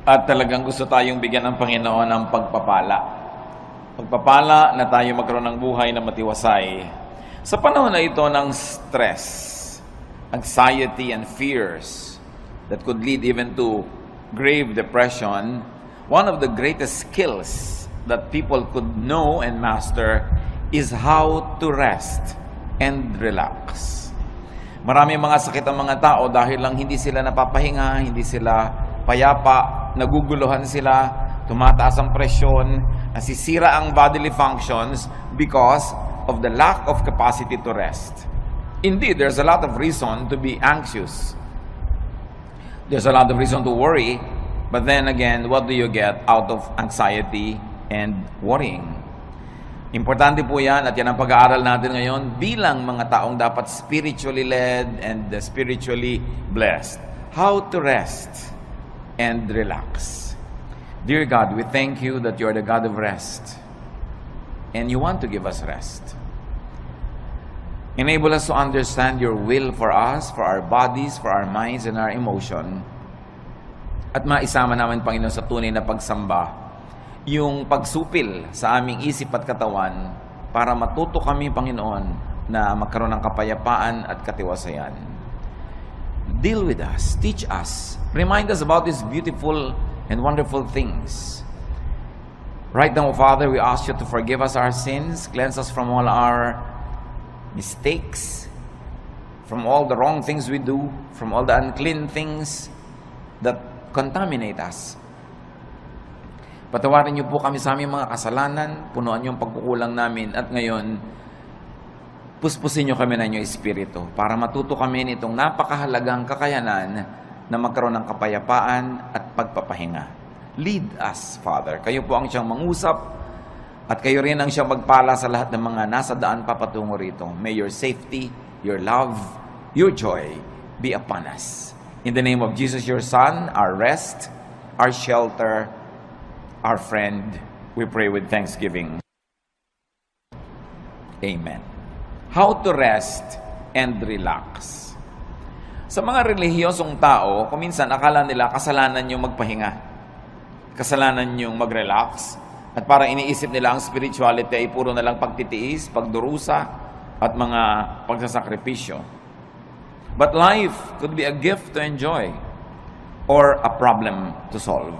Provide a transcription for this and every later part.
At talagang gusto tayong bigyan ng Panginoon ng pagpapala. Pagpapala na tayo magkaroon ng buhay na matiwasay. Sa panahon na ito ng stress, anxiety, and fears that could lead even to grave depression, one of the greatest skills that people could know and master is how to rest and relax. Maraming mga sakit ang mga tao dahil lang hindi sila napapahinga, hindi sila payapa, naguguluhan sila, tumataas ang presyon, nasisira ang bodily functions because of the lack of capacity to rest. Indeed, there's a lot of reason to be anxious. There's a lot of reason to worry, but then again, what do you get out of anxiety and worrying? Importante po yan at yan ang pag-aaral natin ngayon bilang mga taong dapat spiritually led and spiritually blessed. How to rest and relax. Dear God, we thank you that you are the God of rest and you want to give us rest. Enable us to understand your will for us, for our bodies, for our minds, and our emotion. At maisama namin, Panginoon, sa tunay na pagsamba yung pagsupil sa aming isip at katawan para matuto kami, Panginoon, na magkaroon ng kapayapaan at katiwasayan. Deal with us, teach us, remind us about these beautiful and wonderful things. Right now, Father, we ask you to forgive us our sins, cleanse us from all our mistakes, from all the wrong things we do, from all the unclean things that contaminate us. Patawarin niyo po kami sa aming mga kasalanan, punuan niyo ang pagkukulang namin, at ngayon, puspusin niyo kami na inyong Espiritu para matuto kami nitong napakahalagang kakayanan na magkaroon ng kapayapaan at pagpapahinga. Lead us, Father. Kayo po ang siyang mangusap at kayo rin ang siyang magpala sa lahat ng mga nasa daan papatungo rito. May your safety, your love, your joy be upon us. In the name of Jesus, your Son, our rest, our shelter, our friend, we pray with thanksgiving. Amen. How to rest and relax. Sa mga relihiyosong tao, kuminsan akala nila kasalanan yung magpahinga. Kasalanan yung mag-relax. At parang iniisip nila ang spirituality ay puro na lang pagtitiis, pagdurusa, at mga pagsasakripisyo. But life could be a gift to enjoy or a problem to solve.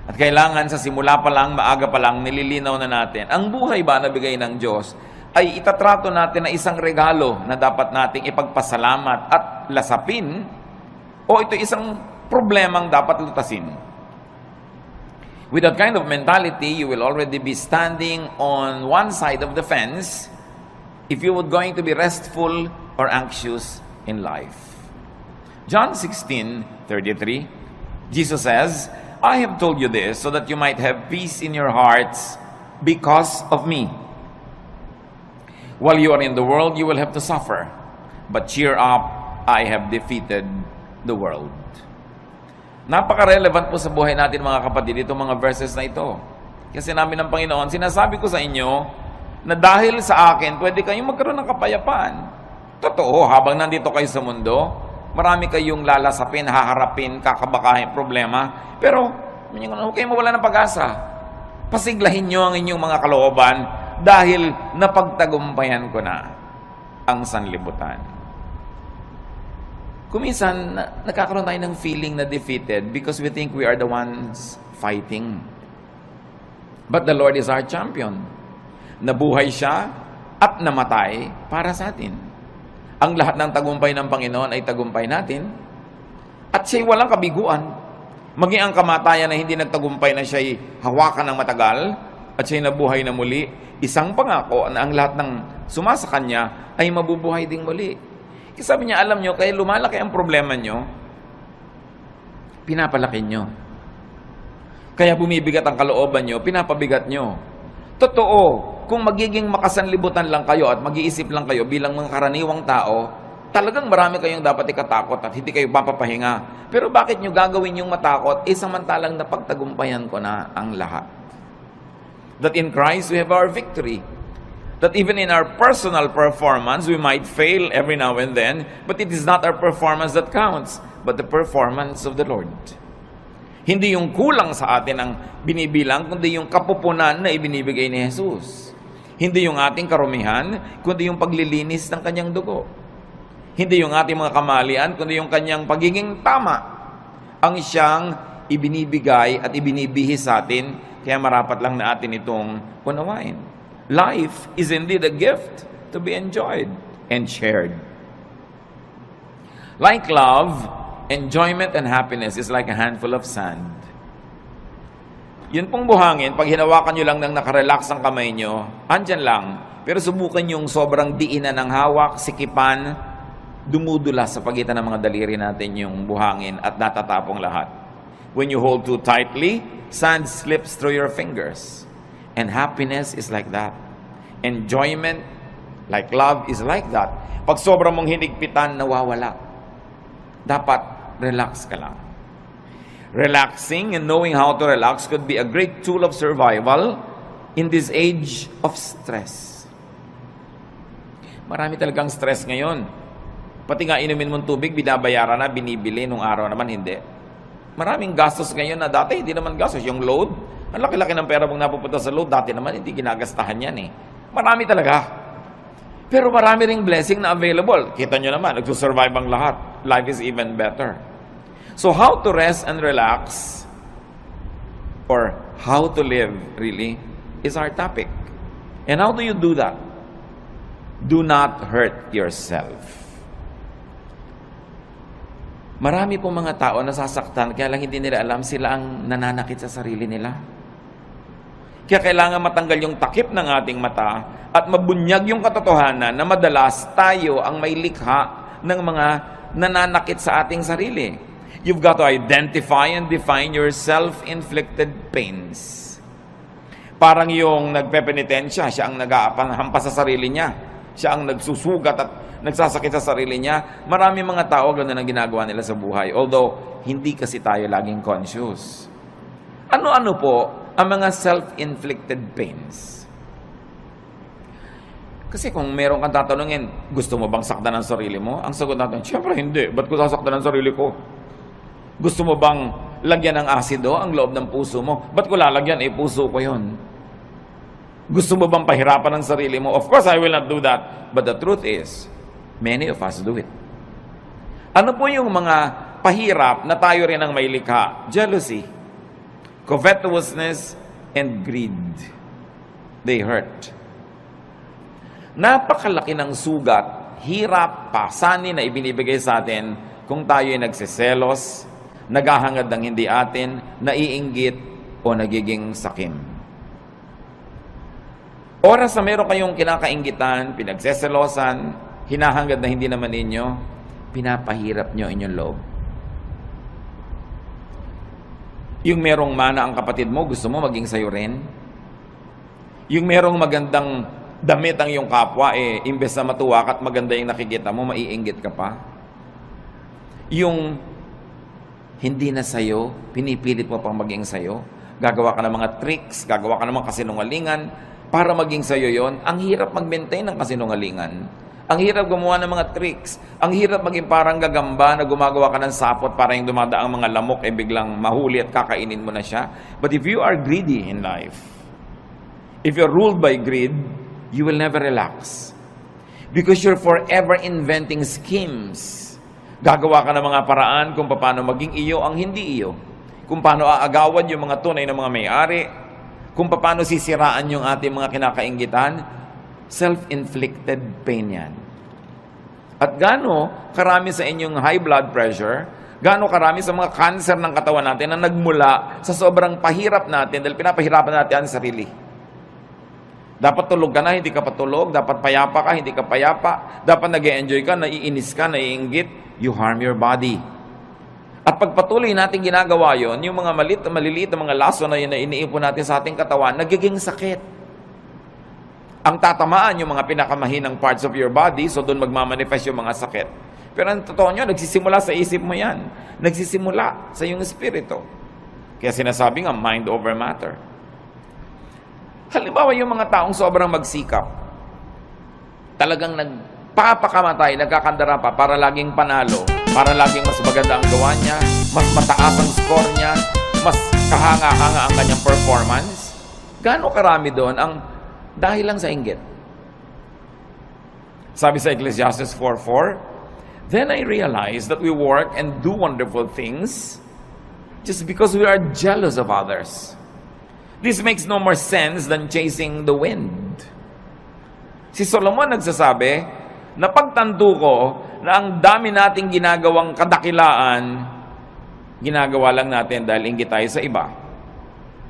At kailangan sa simula pa lang, maaga pa lang, nililinaw na natin. Ang buhay ba na bigay ng Diyos ay itatrato natin na isang regalo na dapat nating ipagpasalamat at lasapin, o ito isang problemang dapat lutasin. With that kind of mentality, you will already be standing on one side of the fence if you were going to be restful or anxious in life. John 16:33, Jesus says, I have told you this so that you might have peace in your hearts because of me. While you are in the world, you will have to suffer. But cheer up, I have defeated the world. Napaka-relevant po sa buhay natin, mga kapatid, itong mga verses na ito. Kasi namin ng Panginoon, sinasabi ko sa inyo na dahil sa akin, pwede kayong magkaroon ng kapayapaan. Totoo, habang nandito kayo sa mundo, marami kayong lalasapin, haharapin, kakabakahin, problema. Pero, huwag kayong mawala ng pag-asa. Pasiglahin nyo ang inyong mga kalooban dahil napagtagumpayan ko na ang sanlibutan. Kuminsan, nagkakaroon tayo ng feeling na defeated because we think we are the ones fighting. But the Lord is our champion. Nabuhay siya at namatay para sa atin. Ang lahat ng tagumpay ng Panginoon ay tagumpay natin. At siya'y walang kabiguan. Maging ang kamatayan na hindi nagtagumpay na siya'y hawakan ng matagal at siya'y nabuhay na muli, isang pangako na ang lahat ng sumasa kanya ay mabubuhay ding muli. Kasi sabi niya, alam nyo, kaya lumalaki ang problema nyo, pinapalaki nyo. Kaya bumibigat ang kalooban nyo, pinapabigat nyo. Totoo, kung magiging makasanlibutan lang kayo at mag-iisip lang kayo bilang mga karaniwang tao, talagang marami kayong dapat ikatakot at hindi kayo papapahinga. Pero bakit nyo gagawin yung matakot? Samantalang napagtagumpayan ko na ang lahat. That in Christ we have our victory. That even in our personal performance, we might fail every now and then, but it is not our performance that counts, but the performance of the Lord. Hindi yung kulang sa atin ang binibilang, kundi yung kapupunan na ibinibigay ni Jesus. Hindi yung ating karumihan, kundi yung paglilinis ng kanyang dugo. Hindi yung ating mga kamalian, kundi yung kanyang pagiging tama. Ang siyang ibinibigay at ibinibihis sa atin, kaya marapat lang na atin itong unawain. Life is indeed a gift to be enjoyed and shared. Like love, enjoyment and happiness is like a handful of sand. Yun pong buhangin, pag hinawakan nyo lang ng nakarelax ang kamay nyo, andyan lang. Pero subukan yung sobrang diinan ng hawak, sikipan, dumudulas sa pagitan ng mga daliri natin yung buhangin at natatapong lahat. When you hold too tightly, sand slips through your fingers. And happiness is like that. Enjoyment, like love, is like that. Pag sobrang mong hinigpitan, nawawala. Dapat relax ka lang. Relaxing and knowing how to relax could be a great tool of survival in this age of stress. Marami talagang stress ngayon. Pati nga inumin mong tubig, binabayaran na, binibili, nung araw naman hindi. Maraming gastos ngayon na dati hindi naman gastos. Yung load, ang laki-laki ng pera mong napupunta sa load, dati naman hindi ginagastahan yan eh. Marami talaga. Pero marami ring blessing na available. Kita nyo naman, nagsusurvive ang lahat. Life is even better. So how to rest and relax, or how to live really, is our topic. And how do you do that? Do not hurt yourself. Marami pong mga tao nasasaktan, kaya lang hindi nila alam sila ang nananakit sa sarili nila. Kaya kailangan matanggal yung takip ng ating mata at mabunyag yung katotohanan na madalas tayo ang may likha ng mga nananakit sa ating sarili. You've got to identify and define your self-inflicted pains. Parang yung nagpepenitensya, siya ang nag-aapanghampas sa sarili niya. Siya ang nagsusugat at nagsasakit sa sarili niya. Marami mga tao ganoon ang ginagawa nila sa buhay. Although, hindi kasi tayo laging conscious. Ano-ano po ang mga self-inflicted pains? Kasi kung meron kang tatanungin, gusto mo bang saktan ang sarili mo? Ang sagot natin, siyempre hindi. Ba't ko sasaktan ang sarili ko? Gusto mo bang lagyan ng asido ang loob ng puso mo? Ba't ko lalagyan? Puso ko yun. Gusto mo bang pahirapan ang sarili mo? Of course, I will not do that. But the truth is, many of us do it. Ano po yung mga pahirap na tayo rin ang may likha? Jealousy, covetousness, and greed. They hurt. Napakalaki ng sugat, hirap, pasanin na ibinibigay sa atin kung tayo ay nagsiselos, naghahangad ng hindi atin, naiinggit, o nagiging sakim. Oras na meron kayong kinakainggitan, pinagseselosan, hinahangad na hindi naman ninyo, pinapahirap nyo inyong loob. Yung merong mana ang kapatid mo, gusto mo maging sayo rin? Yung merong magandang damit ang iyong kapwa, imbes na matuwa ka at maganda yung nakikita mo, maiinggit ka pa. Yung hindi na sayo, pinipilit mo pang maging sayo. Gagawa ka ng mga tricks, gagawa ka ng mga kasinungalingan para maging sayo yon. Ang hirap mag-maintain ng kasinungalingan. Ang hirap gumawa ng mga tricks. Ang hirap maging parang gagamba na gumagawa ka ng sapot para yung dumadaang mga lamok biglang mahuli at kakainin mo na siya. But if you are greedy in life, if you're ruled by greed, you will never relax. Because you're forever inventing schemes. Gagawa ka ng mga paraan kung paano maging iyo ang hindi iyo. Kung paano aagawan yung mga tunay na mga may-ari. Kung paano sisiraan yung ating mga kinakainggitan. Self-inflicted pain yan. At gaano karami sa inyong high blood pressure, gaano karami sa mga cancer ng katawan natin na nagmula sa sobrang pahirap natin dahil pinapahirapan natin ang sarili. Dapat tulog ka na, hindi ka patulog. Dapat payapa ka, hindi ka payapa. Dapat nag-e-enjoy ka, naiinis ka, naiinggit. You harm your body. At pagpatuloy natin ginagawa yon, yung mga maliliit na mga laso na yun na iniipon natin sa ating katawan, nagiging sakit. Ang tatamaan yung mga pinakamahinang parts of your body, so doon magmamanifest yung mga sakit. Pero ang totoo nyo, nagsisimula sa isip mo yan. Nagsisimula sa iyong espiritu. Kaya sinasabi nga, mind over matter. Halimbawa yung mga taong sobrang magsikap, talagang nagpapakamatay, nagkakandara pa para laging panalo, para laging mas maganda ang gawa niya, mas mataas ang score niya, mas kahanga-hanga ang kanyang performance? Gaano karami doon ang dahil lang sa inggit? Sabi sa Ecclesiastes 4:4, "Then I realized that we work and do wonderful things just because we are jealous of others. This makes no more sense than chasing the wind." Si Solomon nagsasabi na pagtanto ko na ang dami nating ginagawang kadakilaan, ginagawa lang natin dahil inggit tayo sa iba.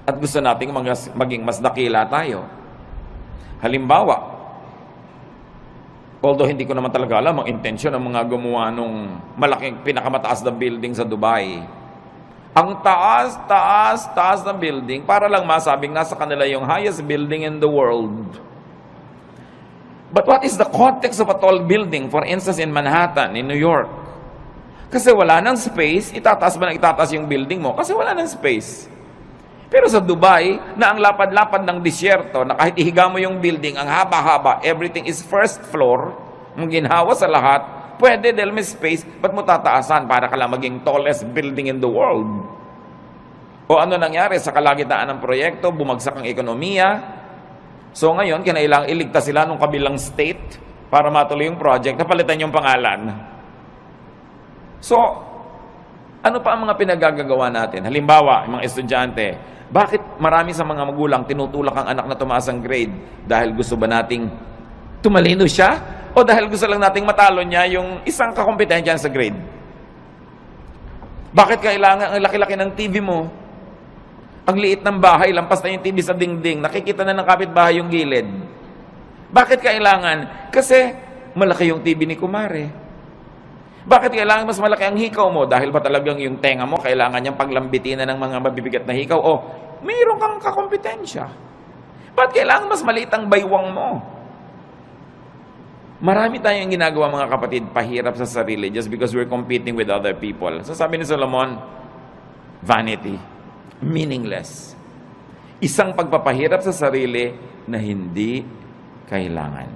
At gusto nating maging mas dakila tayo. Halimbawa, although hindi ko naman talaga alam ang intensyon ng mga gumawa nung malaking pinakamataas na building sa Dubai. Ang taas ng building para lang masabing nasa kanila yung highest building in the world. But what is the context of a tall building, for instance in Manhattan, in New York? Kasi wala nang space, itataas ba na itataas yung building mo? Kasi wala nang space. Pero sa Dubai, na ang lapad-lapad ng disyerto, na kahit ihiga mo yung building, ang haba-haba, everything is first floor, ang ginhawa sa lahat, pwede dahil may space, ba't mo tataasan para ka lang maging tallest building in the world? O ano nangyari sa kalagitnaan ng proyekto, bumagsak ang ekonomiya. So ngayon, kinailangang iligtas sila nung kabilang state para matuloy yung project, napalitan yung pangalan. So, ano pa ang mga pinagagagawa natin? Halimbawa, yung mga estudyante, bakit marami sa mga magulang tinutulak ang anak na tumaas ang grade? Dahil gusto ba nating tumalino siya? O dahil gusto lang nating matalo niya yung isang kakompetensya sa grade? Bakit kailangan ang laki-laki ng TV mo? Ang liit ng bahay, lampas na yung TV sa dingding, nakikita na ng kapitbahay yung gilid. Bakit kailangan? Kasi malaki yung TV ni Kumare. Bakit kailangan mas malaki ang hikaw mo? Dahil ba talagang yung tenga mo, kailangan niyang paglambitin na ng mga mabibigat na hikaw? O mayroon kang kakompetensya. Bakit kailangan mas maliit ang baywang mo? Marami tayong ginagawa mga kapatid, pahirap sa sarili just because we're competing with other people. So sabi ni Solomon, vanity. Meaningless. Isang pagpapahirap sa sarili na hindi kailangan.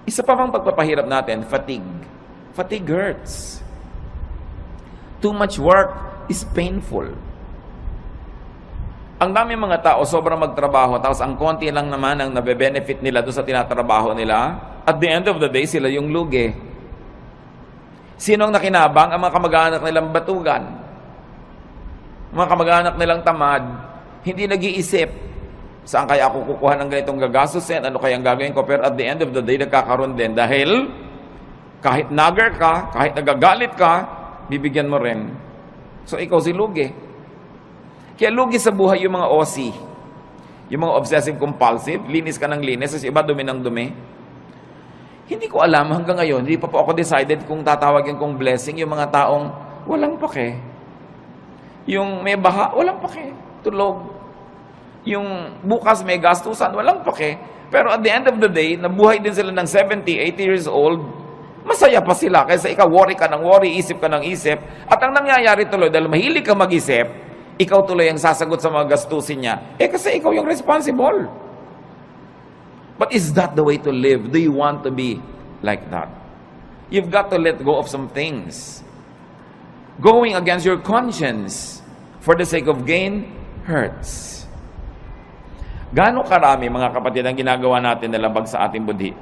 Isa pa bang pagpapahirap natin? Fatigue. Fatigue hurts. Too much work is painful. Ang dami mga tao sobrang magtrabaho tapos ang konti lang naman ang nabe-benefit nila doon sa tinatrabaho nila. At the end of the day, sila yung lugi. Sino ang nakinabang? Ang mga kamag-anak nilang batugan. Mga kamag-anak nilang tamad, hindi nag-iisip, saan kaya ako kukuha ng ganitong gagastusin, ano kayang gagawin ko, pero at the end of the day, nagkakaroon din dahil kahit nagger ka, kahit nagagalit ka, bibigyan mo rin. So ikaw si lugi. Kaya lugi sa buhay yung mga OC, yung mga obsessive compulsive, linis ka ng linis, kasi iba dumi ng dumi. Hindi ko alam hanggang ngayon, hindi pa po ako decided kung tatawagin kong blessing yung mga taong walang pake. Yung may baha, walang pake. Tulog. Yung bukas may gastusan, walang pake. Pero at the end of the day, nabuhay din sila ng 70, 80 years old, masaya pa sila. Kaysa ikaw, worry ka ng worry, isip ka ng isip. At ang nangyayari tuloy, dahil mahilig ka mag-isip, ikaw tuloy ang sasagot sa mga gastusin niya. Kasi ikaw yung responsible. But is that the way to live? Do you want to be like that? You've got to let go of some things. Going against your conscience for the sake of gain hurts. Gaano karami, mga kapatid, ang ginagawa natin na labag sa ating budhi?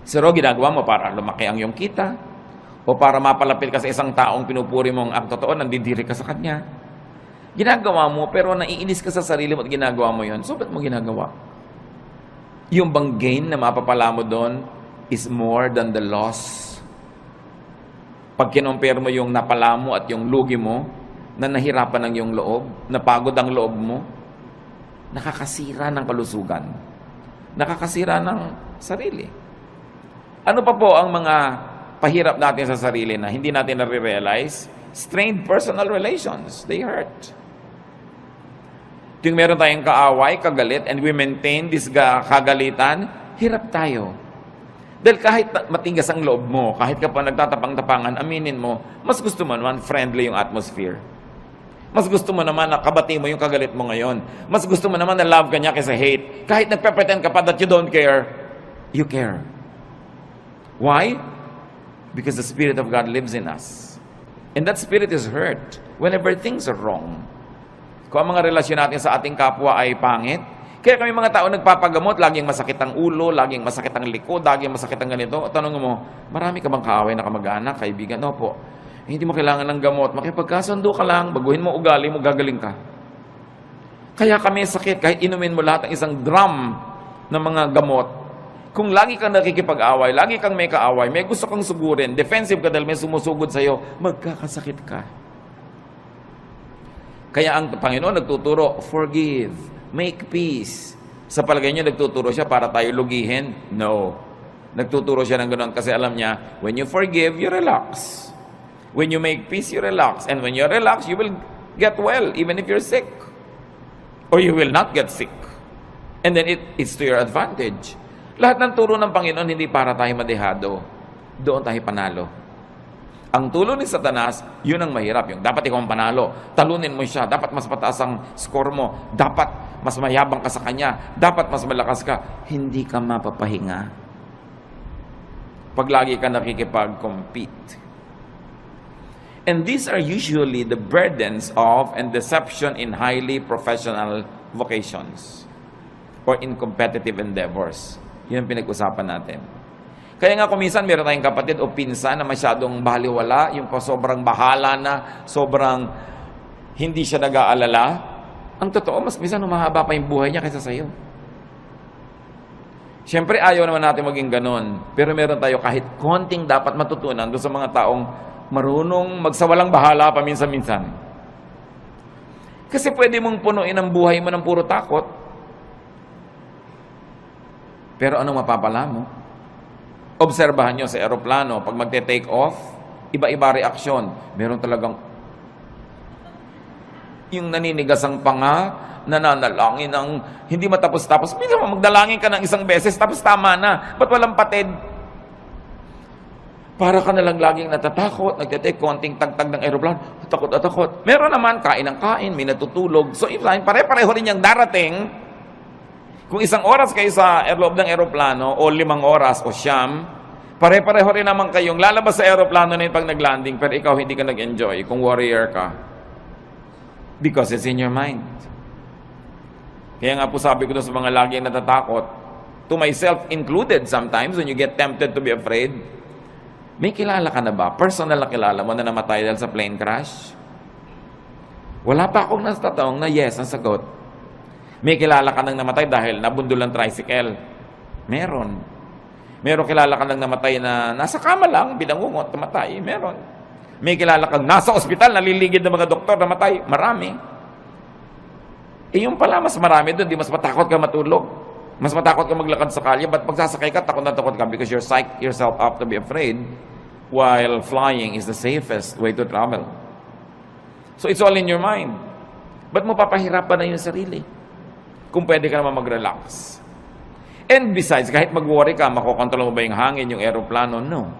Siro, ginagawa mo para lumaki ang iyong kita? O para mapalapit ka sa isang taong pinupuri mong ang totoo, nandidiri ka sa kanya? Ginagawa mo, pero naiinis ka sa sarili mo at ginagawa mo yon. So, ba't mo ginagawa? Yung bang gain na mapapala mo doon is more than the loss. Pag kinompare mo yung napala mo at yung lugi mo, na nahirapan ng iyong loob, napagod ang loob mo, nakakasira ng kalusugan. Nakakasira ng sarili. Ano pa po ang mga pahirap natin sa sarili na hindi natin nare-realize? Strained personal relations. They hurt. Tuwing meron tayong kaaway, kagalit, and we maintain this kagalitan, hirap tayo. Dahil kahit matigas ang loob mo, kahit ka pa nagtatapang-tapangan, aminin mo, mas gusto mo naman friendly yung atmosphere. Mas gusto mo naman na kabati mo yung kagalit mo ngayon. Mas gusto mo naman na love ka niya kaysa hate. Kahit nagpe-pretend ka pa that you don't care, you care. Why? Because the Spirit of God lives in us. And that spirit is hurt whenever things are wrong. Kung ang mga relasyon natin sa ating kapwa ay pangit, kaya kami mga tao nagpapagamot, laging masakit ang ulo, laging masakit ang likod, laging masakit ang ganito. Tanong mo, marami ka bang kaaway na kamag-anak, kaibigan? Opo. Hindi mo kailangan ng gamot. Makipagkasundo ka lang, baguhin mo ugali mo, gagaling ka. Kaya kami sakit, kahit inumin mo lahat ng isang drum ng mga gamot, kung lagi kang nakikipag-away, lagi kang may kaaway, may gusto kang sugurin, defensive ka dahil may sumusugod sa'yo, magkakasakit ka. Kaya ang Panginoon nagtuturo, forgive, make peace. Sa palagay niyo, nagtuturo siya para tayo lugihin? No. Nagtuturo siya ng ganoon kasi alam niya, when you forgive, you relax. When you make peace, you relax. And when you relax, you will get well, even if you're sick. Or you will not get sick. And then it's to your advantage. Lahat ng turo ng Panginoon, hindi para tayo madehado. Doon tayo panalo. Ang tulo ni Satanas, yun ang mahirap. Yung dapat ikaw ang panalo. Talunin mo siya. Dapat mas pataas ang score mo. Dapat mas mayabang ka sa kanya. Dapat mas malakas ka. Hindi ka mapapahinga. Pag lagi ka nakikipag-compete. And these are usually the burdens of and deception in highly professional vocations or in competitive endeavors. Yun ang pinag-usapan natin. Kaya nga kuminsan meron tayong kapatid o pinsan na masyadong baliwala, yung sobrang bahala na, sobrang hindi siya nag-aalala. Ang totoo, mas minsan humahaba pa yung buhay niya kaysa sa'yo. Siyempre, ayaw naman natin maging ganon. Pero meron tayo kahit konting dapat matutunan doon sa mga taong marunong magsawalang bahala paminsan-minsan. Kasi pwede mong punuin ang buhay mo ng puro takot. Pero anong mapapala mo? Obserbahan nyo sa aeroplano, pag magte-take off, iba-iba reaksyon. Meron talagang yung naninigas ang panga, nananalangin ang hindi matapos-tapos. Minsan magdalangin ka ng isang beses, tapos tama na. Ba't walang patid? Para ka nalang laging natatakot, nagte-take konting tagtag ng aeroplano, takot at takot. Meron naman, kain ng kain, may natutulog. So, if pare-pareho rin yung darating, kung 1 oras kayo sa loob ng aeroplano, o 5 oras, o siyam, pare-pareho rin naman kayong lalabas sa aeroplano na yun pag nag-landing, pero ikaw hindi ka nag-enjoy kung warrior ka. Because it's in your mind. Kaya nga po sabi ko sa mga laging natatakot, to myself included sometimes, when you get tempted to be afraid, may kilala ka na ba? Personal na kilala mo na namatay dahil sa plane crash? Wala pa akong nastatawang na yes ang sagot. May kilala ka nang namatay dahil nabundol ng tricycle? Meron. Meron kilala ka nang namatay na nasa kama lang, binangungot, namatay? Meron. May kilala kang nasa ospital, naliligid ng mga doktor, namatay? Marami. Yung pala, mas marami doon, di mas matakot ka matulog. Mas matakot ka maglakad sa kalye, but pag sasakay ka, takot na takot ka because you're psych yourself up to be afraid while flying is the safest way to travel. So it's all in your mind. Ba't mo papahirapan na yung sarili? Kung pwede ka naman mag-relax. And besides, kahit mag-worry ka, makokontrol mo ba yung hangin, yung aeroplano? No.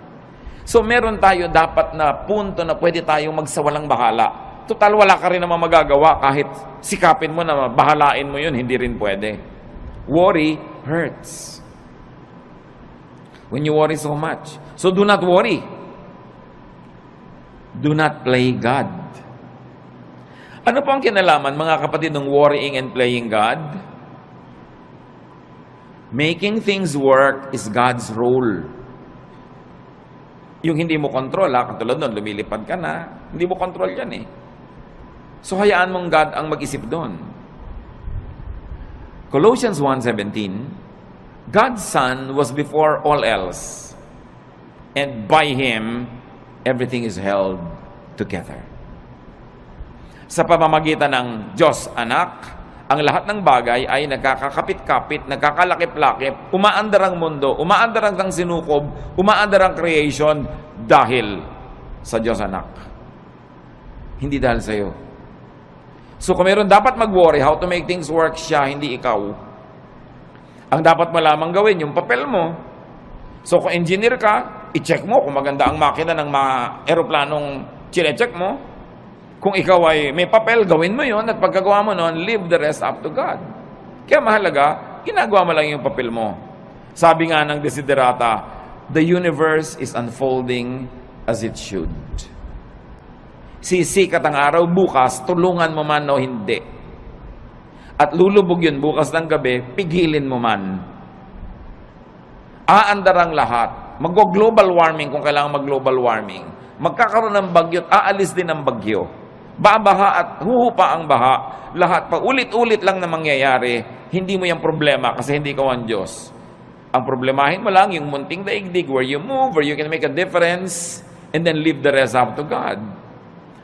So meron tayo dapat na punto na pwede tayong magsawalang bahala. Total, wala ka rin naman magagawa kahit sikapin mo na bahalain mo yun, hindi rin pwede. Worry hurts. When you worry so much. So do not worry. Do not play God. Ano po ang kinalaman, mga kapatid, ng worrying and playing God? Making things work is God's role. Yung hindi mo control, katulad nun, lumilipad ka na, hindi mo control yan eh. So hayaan mong God ang mag-isip doon. Colossians 1:17, God's Son was before all else, and by Him, everything is held together. Sa pamamagitan ng Diyos Anak, ang lahat ng bagay ay nagkakakapit-kapit, nagkakalakip-lakip, umaandar ang mundo, umaandar ang sinukob, umaandar ang creation dahil sa Diyos Anak. Hindi dahil sa iyo. So kung meron dapat mag-worry, how to make things work, siya, hindi ikaw. Ang dapat mo lamang gawin, yung papel mo. So kung engineer ka, i-check mo kung maganda ang makina ng mga aeroplanong chine-check mo. Kung ikaw ay may papel, gawin mo yon at pagkagawa mo nun, leave the rest up to God. Kaya mahalaga, ginagawa mo lang yung papel mo. Sabi nga ng Desiderata, the universe is unfolding as it should. Sisikat ang araw bukas, tulungan mo man o hindi. At lulubog yun bukas ng gabi, pigilin mo man. Aandar ang lahat. Mag-global warming kung kailangan mag-global warming. Magkakaroon ng bagyo at aalis din ang bagyo. Babaha at huhupa ang baha. Lahat pa ulit-ulit lang na mangyayari. Hindi mo yung problema kasi hindi ka ang Diyos. Ang problemahin mo lang yung munting daigdig where you move, where you can make a difference, and then leave the rest up to God.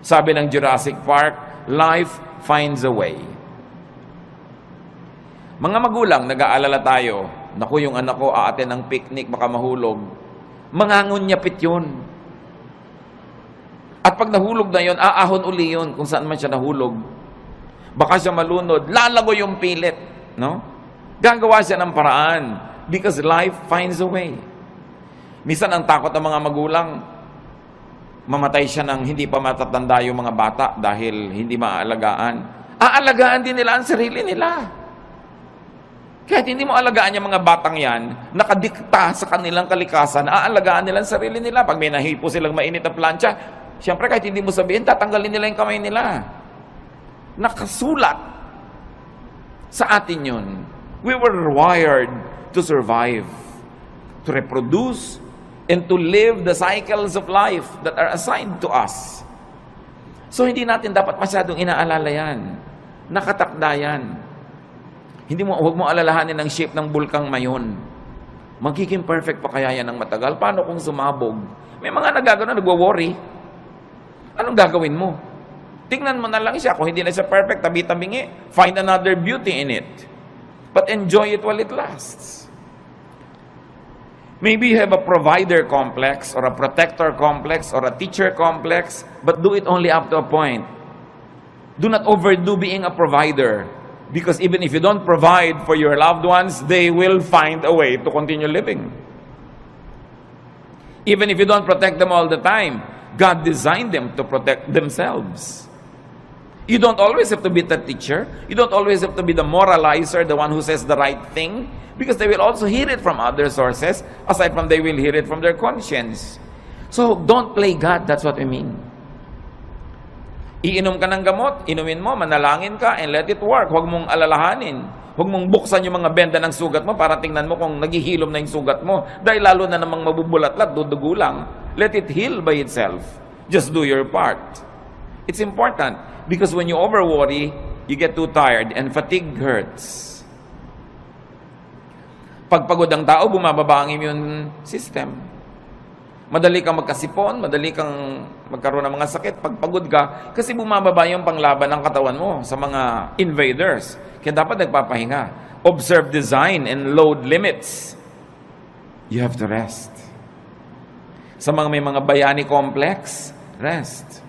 Sabi ng Jurassic Park, life finds a way. Mga magulang, nag-aalala tayo, naku, yung anak ko aaten ng picnic, baka mahulog. Mangangunyapit yun. At pag nahulog na yun, aahon uli yun kung saan man siya nahulog. Baka siya malunod, lalago yung pilit. No? Gagawa siya ng paraan because life finds a way. Minsan ang takot ng mga magulang, mamatay siya ng hindi pa matatanda yung mga bata dahil hindi maaalagaan. Aalagaan din nila ang sarili nila. Kahit hindi mo alagaan yung mga batang yan, nakadikta sa kanilang kalikasan, aalagaan nila ang sarili nila. Pag may nahipo silang mainit na plancha, siyempre kahit hindi mo sabihin, tatanggalin nila yung kamay nila. Nakasulat sa atin yun. We were wired to survive, to reproduce, and to live the cycles of life that are assigned to us. So hindi natin dapat masyadong inaalala yan. Nakatakda yan. Huwag mo alalahanin ang shape ng bulkang mayon. Magiging perfect pa kaya yan ng matagal? Paano kung sumabog? May mga nagagano, nagwo-worry. Anong gagawin mo? Tingnan mo na lang siya. Kung hindi na siya perfect, tabi-tabingi, find another beauty in it. But enjoy it while it lasts. Maybe you have a provider complex, or a protector complex, or a teacher complex, but do it only up to a point. Do not overdo being a provider. Because even if you don't provide for your loved ones, they will find a way to continue living. Even if you don't protect them all the time, God designed them to protect themselves. You don't always have to be the teacher. You don't always have to be the moralizer, the one who says the right thing. Because they will also hear it from other sources, aside from they will hear it from their conscience. So, don't play God. That's what we mean. Iinom ka ng gamot, inumin mo, manalangin ka, and let it work. Huwag mong alalahanin. Huwag mong buksan yung mga benda ng sugat mo para tingnan mo kung naghihilom na yung sugat mo. Dahil lalo na namang mabubulat-lat, dudugo lang. Let it heal by itself. Just do your part. It's important because when you over-worry, you get too tired and fatigue hurts. Pag pagod ang tao, bumababa ang immune system. Madali kang magkasipon, madali kang magkaroon ng mga sakit pag pagod ka kasi bumababa yung panglaban ng katawan mo sa mga invaders. Kaya dapat nagpapahinga. Observe design and load limits. You have to rest. Sa mga may mga bayani complex, rest.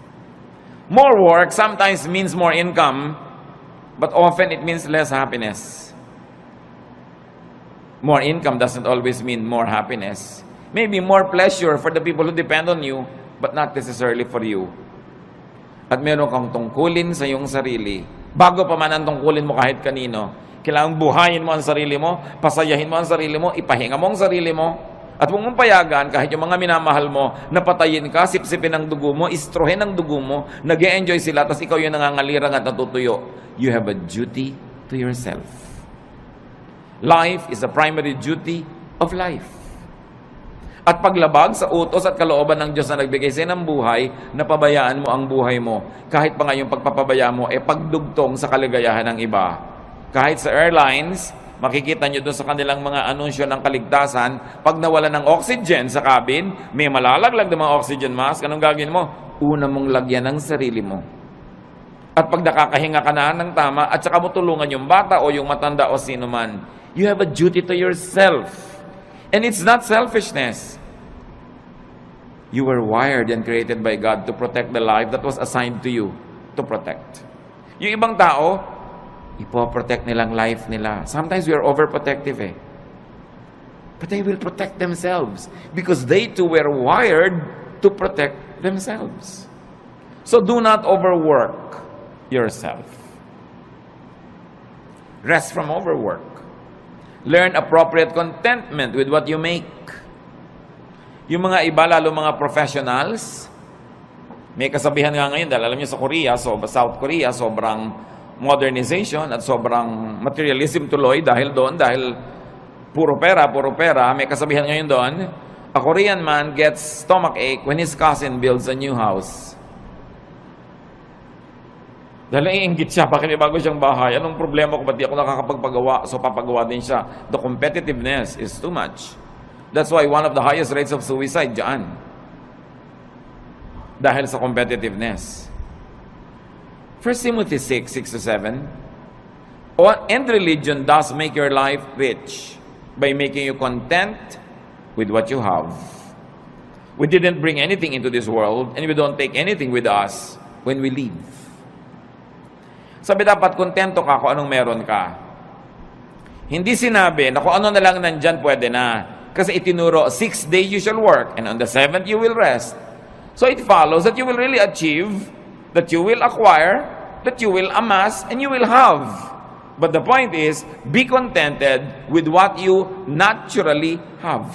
More work sometimes means more income, but often it means less happiness. More income doesn't always mean more happiness. Maybe more pleasure for the people who depend on you, but not necessarily for you. At meron kang tungkulin sa iyong sarili. Bago pa man ang tungkulin mo kahit kanino, kailangang buhayin mo ang sarili mo, pasayahin mo ang sarili mo, ipahinga mo ang sarili mo, at huwag mong payagan kahit yung mga minamahal mo, napatayin ka, sipsipin ang dugo mo, istrohin ang dugo mo, nag-e-enjoy sila, tapos ikaw yung nangangalirang at natutuyo. You have a duty to yourself. Life is a primary duty of life. At paglabag sa utos at kalooban ng Diyos na nagbigay sa'yo ng buhay, napabayaan mo ang buhay mo. Kahit pa nga yung pagpapabaya mo, pagdugtong sa kaligayahan ng iba. Kahit sa airlines, makikita nyo doon sa kanilang mga anunsyo ng kaligtasan, pag nawala ng oxygen sa cabin, may malalaglag ng mga oxygen mask, anong gagawin mo? Una mong lagyan ng sarili mo. At pag nakakahinga ka na ng tama, at saka mo tulungan yung bata o yung matanda o sino man, you have a duty to yourself. And it's not selfishness. You were wired and created by God to protect the life that was assigned to you to protect. Yung ibang tao, ipoprotect nilang life nila. Sometimes we are overprotective But they will protect themselves because they too were wired to protect themselves. So do not overwork yourself. Rest from overwork. Learn appropriate contentment with what you make. Yung mga iba, lalo mga professionals, May kasabihan nga ngayon, dahil alam niyo sa Korea, South Korea, sobrang modernization at sobrang materialism tuloy dahil puro pera. May kasabihan ngayon doon, a Korean man gets stomach ache when his cousin builds a new house. Dahil naiinggit siya, bakit may bago siyang bahay? Anong problema ko? Ba't di ako nakakapagpagawa? So papagawa din siya. The competitiveness is too much. That's why one of the highest rates of suicide dyan. Dahil sa competitiveness. 1 Timothy 6:6-7. And religion does make your life rich by making you content with what you have. We didn't bring anything into this world and we don't take anything with us when we leave. Sabi dapat kontento ka kung anong meron ka. Hindi sinabi na kung ano na lang nandyan pwede na. Kasi itinuro, 6 days you shall work and on the 7th you will rest. So it follows that you will really achieve, that you will acquire, that you will amass, and you will have. But the point is, be contented with what you naturally have.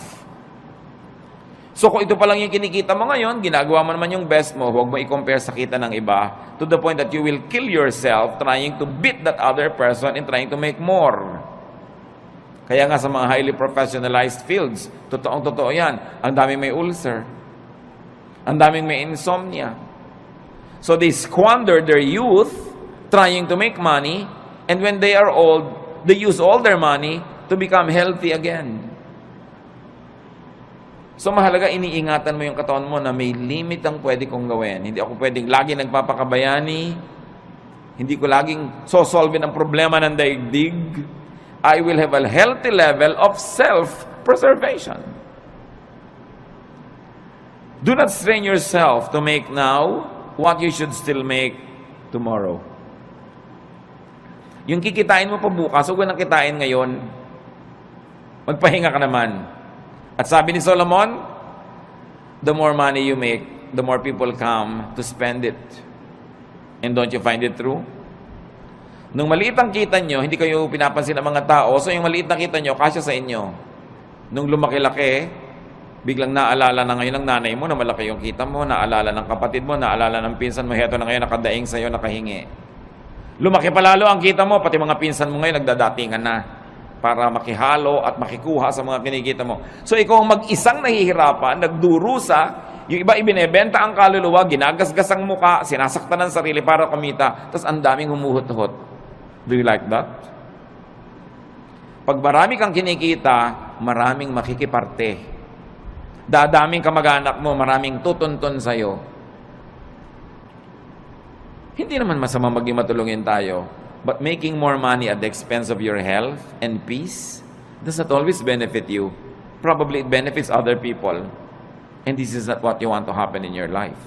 So kung ito pa lang yung kinikita mo ngayon, ginagawa mo naman yung best mo, huwag mo i-compare sa kita ng iba to the point that you will kill yourself trying to beat that other person and trying to make more. Kaya nga sa mga highly professionalized fields, totoong-totoo yan, ang daming may ulcer, ang daming may insomnia. So they squander their youth trying to make money, and when they are old, they use all their money to become healthy again. So mahalaga, iniingatan mo yung katawan mo na may limit ang pwede kong gawin. Hindi ako pwedeng lagi nagpapakabayani. Hindi ko laging sosolve ang problema ng daigdig. I will have a healthy level of self-preservation. Do not strain yourself to make now what you should still make tomorrow. Yung kikitain mo pa bukas, huwag nang kitain ngayon. Magpahinga ka naman. At sabi ni Solomon, the more money you make, the more people come to spend it. And don't you find it true? Nung maliit ang kita nyo, hindi kayo pinapansin ng mga tao, so yung maliit na kita nyo, kasya sa inyo. Nung lumaki-laki, biglang naalala na ngayon ng nanay mo na malaki yung kita mo, naalala ng kapatid mo, naalala ng pinsan mo, heto na ngayon nakadaing sa'yo, nakahingi. Lumaki pa lalo ang kita mo, pati mga pinsan mo ngayon nagdadatingan na para makihalo at makikuha sa mga kinikita mo. So ikaw ang mag-isang nahihirapan, nagdurusa, yung iba ibinebenta ang kaluluwa, ginagasgas ang muka, sinasaktan ng sarili para kumita, tapos ang daming humuhot-hot. Do you like that? Pag marami kang kinikita, maraming makikiparte. Dadaming kamag-anak mo, maraming tutuntun sa'yo. Hindi naman masama maging matulungin tayo. But making more money at the expense of your health and peace does not always benefit you. Probably it benefits other people. And this is not what you want to happen in your life.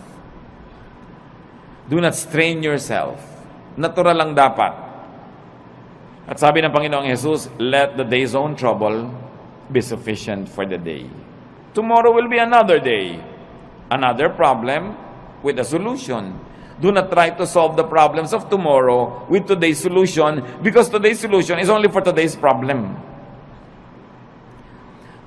Do not strain yourself. Natural lang dapat. At sabi ng Panginoong Jesus, let the day's own trouble be sufficient for the day. Tomorrow will be another day. Another problem with a solution. Do not try to solve the problems of tomorrow with today's solution because today's solution is only for today's problem.